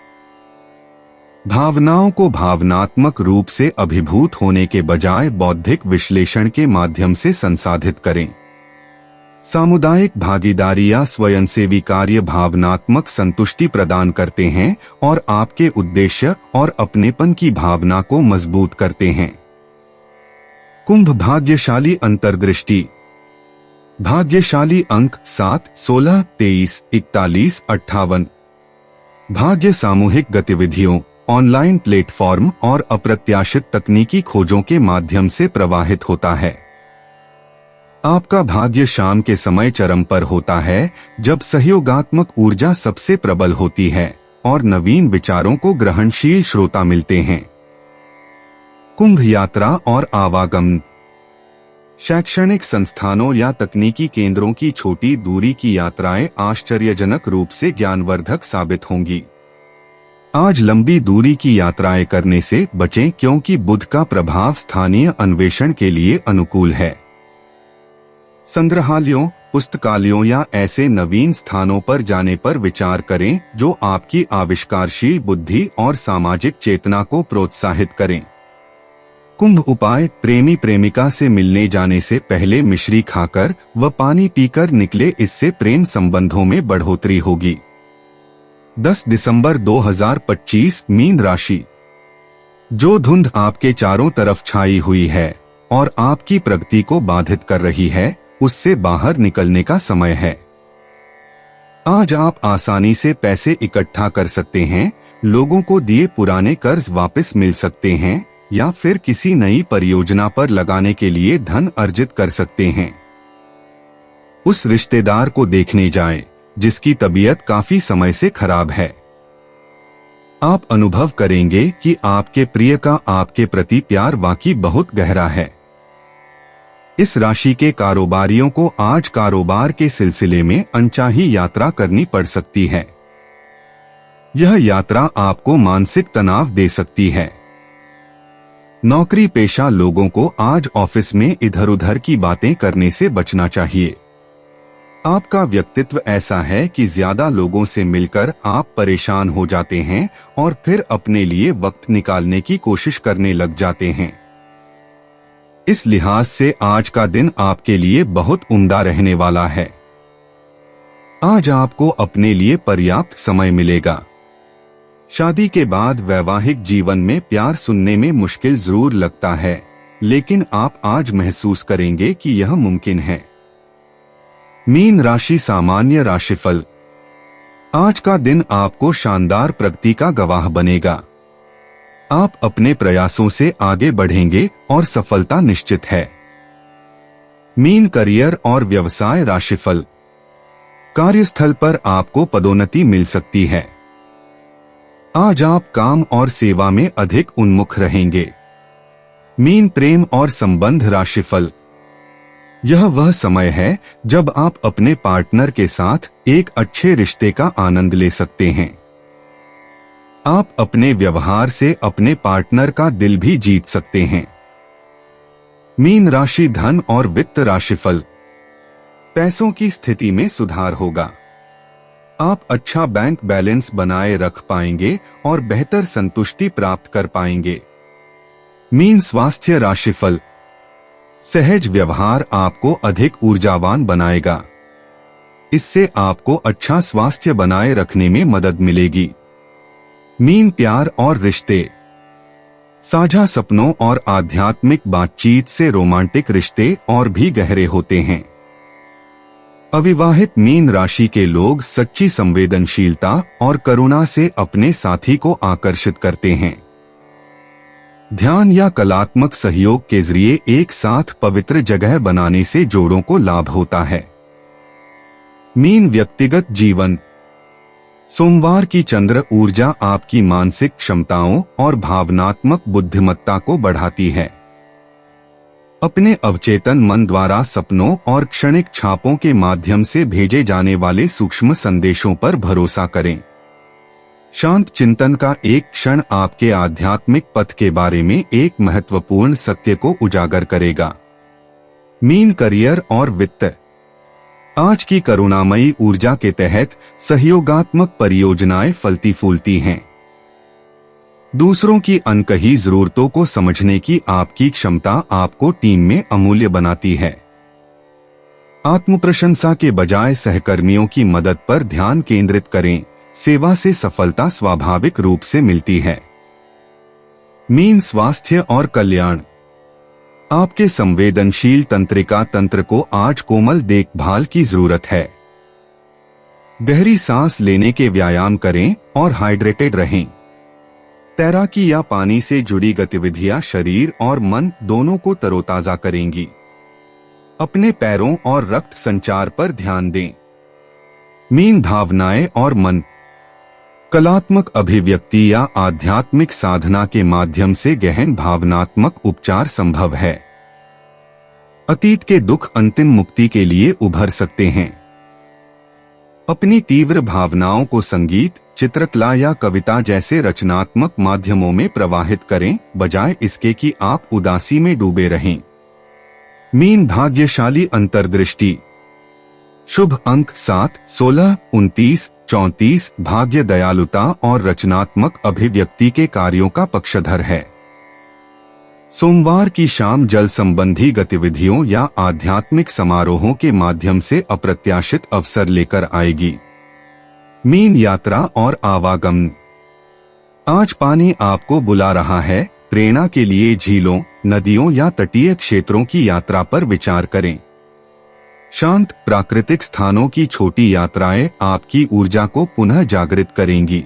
भावनाओं को भावनात्मक रूप से अभिभूत होने के बजाय बौद्धिक विश्लेषण के माध्यम से संसाधित करें। सामुदायिक भागीदारी या स्वयंसेवी कार्य भावनात्मक संतुष्टि प्रदान करते हैं और आपके उद्देश्य और अपनेपन की भावना को मजबूत करते हैं। कुंभ, भाग्यशाली अंतर्दृष्टि। भाग्यशाली अंक 7, 16, 23, 41, 58। भाग्य सामूहिक गतिविधियों, ऑनलाइन प्लेटफॉर्म और अप्रत्याशित तकनीकी खोजों के माध्यम से प्रवाहित होता है। आपका भाग्य शाम के समय चरम पर होता है, जब सहयोगात्मक ऊर्जा सबसे प्रबल होती है और नवीन विचारों को ग्रहणशील श्रोता मिलते हैं। कुंभ, यात्रा और आवागमन। शैक्षणिक संस्थानों या तकनीकी केंद्रों की छोटी दूरी की यात्राएं आश्चर्यजनक रूप से ज्ञानवर्धक साबित होंगी। आज लंबी दूरी की यात्राएं करने से बचें, क्योंकि बुध का प्रभाव स्थानीय अन्वेषण के लिए अनुकूल है। संग्रहालयों, पुस्तकालयों या ऐसे नवीन स्थानों पर जाने पर विचार करें जो आपकी आविष्कारशील बुद्धि और सामाजिक चेतना को प्रोत्साहित करें। कुंभ, उपाय। प्रेमी प्रेमिका से मिलने जाने से पहले मिश्री खाकर व पानी पीकर निकले, इससे प्रेम संबंधों में बढ़ोतरी होगी। 10 दिसंबर 2025, मीन राशि। जो धुंध आपके चारों तरफ छाई हुई है और आपकी प्रगति को बाधित कर रही है, उससे बाहर निकलने का समय है। आज आप आसानी से पैसे इकट्ठा कर सकते हैं, लोगों को दिए पुराने कर्ज वापस मिल सकते हैं या फिर किसी नई परियोजना पर लगाने के लिए धन अर्जित कर सकते हैं। उस रिश्तेदार को देखने जाएं, जिसकी तबीयत काफी समय से खराब है। आप अनुभव करेंगे कि आपके प्रिय का आपके प्रति प्यार वाकई बहुत गहरा है। इस राशि के कारोबारियों को आज कारोबार के सिलसिले में अनचाही यात्रा करनी पड़ सकती है। यह यात्रा आपको मानसिक तनाव दे सकती है। नौकरी पेशा लोगों को आज ऑफिस में इधर उधर की बातें करने से बचना चाहिए। आपका व्यक्तित्व ऐसा है कि ज्यादा लोगों से मिलकर आप परेशान हो जाते हैं और फिर अपने लिए वक्त निकालने की कोशिश करने लग जाते हैं। इस लिहाज से आज का दिन आपके लिए बहुत उम्दा रहने वाला है। आज आपको अपने लिए पर्याप्त समय मिलेगा। शादी के बाद वैवाहिक जीवन में प्यार सुनने में मुश्किल जरूर लगता है, लेकिन आप आज महसूस करेंगे कि यह मुमकिन है। मीन राशि, सामान्य राशिफल। आज का दिन आपको शानदार प्रगति का गवाह बनेगा। आप अपने प्रयासों से आगे बढ़ेंगे और सफलता निश्चित है। मीन, करियर और व्यवसाय राशिफल। कार्यस्थल पर आपको पदोन्नति मिल सकती है। आज आप काम और सेवा में अधिक उन्मुख रहेंगे। मीन, प्रेम और संबंध राशिफल। यह वह समय है जब आप अपने पार्टनर के साथ एक अच्छे रिश्ते का आनंद ले सकते हैं। आप अपने व्यवहार से अपने पार्टनर का दिल भी जीत सकते हैं। मीन राशि, धन और वित्त राशिफल। पैसों की स्थिति में सुधार होगा। आप अच्छा बैंक बैलेंस बनाए रख पाएंगे और बेहतर संतुष्टि प्राप्त कर पाएंगे। मीन, स्वास्थ्य राशिफल। सहज व्यवहार आपको अधिक ऊर्जावान बनाएगा। इससे आपको अच्छा स्वास्थ्य बनाए रखने में मदद मिलेगी। मीन, प्यार और रिश्ते। साझा सपनों और आध्यात्मिक बातचीत से रोमांटिक रिश्ते और भी गहरे होते हैं। अविवाहित मीन राशि के लोग सच्ची संवेदनशीलता और करुणा से अपने साथी को आकर्षित करते हैं। ध्यान या कलात्मक सहयोग के जरिए एक साथ पवित्र जगह बनाने से जोड़ों को लाभ होता है। मीन व्यक्तिगत जीवन। सोमवार की चंद्र ऊर्जा आपकी मानसिक क्षमताओं और भावनात्मक बुद्धिमत्ता को बढ़ाती है। अपने अवचेतन मन द्वारा सपनों और क्षणिक छापों के माध्यम से भेजे जाने वाले सूक्ष्म संदेशों पर भरोसा करें। शांत चिंतन का एक क्षण आपके आध्यात्मिक पथ के बारे में एक महत्वपूर्ण सत्य को उजागर करेगा। मीन करियर और वित्त। आज की करुणामयी ऊर्जा के तहत सहयोगात्मक परियोजनाएं फलती फूलती हैं। दूसरों की अनकही जरूरतों को समझने की आपकी क्षमता आपको टीम में अमूल्य बनाती है। आत्मप्रशंसा के बजाय सहकर्मियों की मदद पर ध्यान केंद्रित करें। सेवा से सफलता स्वाभाविक रूप से मिलती है। मीन स्वास्थ्य और कल्याण। आपके संवेदनशील तंत्रिका तंत्र को आज कोमल देखभाल की जरूरत है। गहरी सांस लेने के व्यायाम करें और हाइड्रेटेड रहें। तैराकी या पानी से जुड़ी गतिविधियां शरीर और मन दोनों को तरोताजा करेंगी। अपने पैरों और रक्त संचार पर ध्यान दें। मीन भावनाएं और मन। कलात्मक अभिव्यक्ति या आध्यात्मिक साधना के माध्यम से गहन भावनात्मक उपचार संभव है। अतीत के दुख अंतिम मुक्ति के लिए उभर सकते हैं। अपनी तीव्र भावनाओं को संगीत, चित्रकला या कविता जैसे रचनात्मक माध्यमों में प्रवाहित करें, बजाय इसके कि आप उदासी में डूबे रहें। मीन भाग्यशाली अंतर्दृष्टि। शुभ अंक 7, 16, 29, 34 भाग्य दयालुता और रचनात्मक अभिव्यक्ति के कार्यों का पक्षधर है। सोमवार की शाम जल संबंधी गतिविधियों या आध्यात्मिक समारोहों के माध्यम से अप्रत्याशित अवसर लेकर आएगी। मीन यात्रा और आवागमन। आज पानी आपको बुला रहा है। प्रेरणा के लिए झीलों, नदियों या तटीय क्षेत्रों की यात्रा पर विचार करें। शांत प्राकृतिक स्थानों की छोटी यात्राएं आपकी ऊर्जा को पुनः जागृत करेंगी।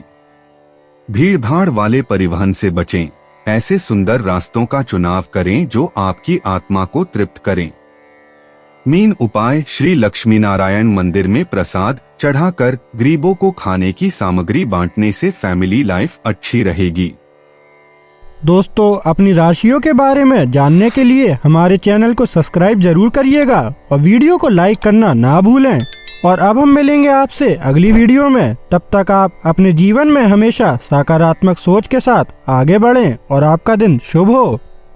भीड़भाड़ वाले परिवहन से बचें। ऐसे सुंदर रास्तों का चुनाव करें जो आपकी आत्मा को तृप्त करें। मीन उपाय। श्री लक्ष्मी नारायण मंदिर में प्रसाद चढ़ाकर गरीबों को खाने की सामग्री बांटने से फैमिली लाइफ अच्छी रहेगी। दोस्तों, अपनी राशियों के बारे में जानने के लिए हमारे चैनल को सब्सक्राइब जरूर करिएगा और वीडियो को लाइक करना ना भूलें। और अब हम मिलेंगे आपसे अगली वीडियो में। तब तक आप अपने जीवन में हमेशा सकारात्मक सोच के साथ आगे बढ़ें और आपका दिन शुभ हो।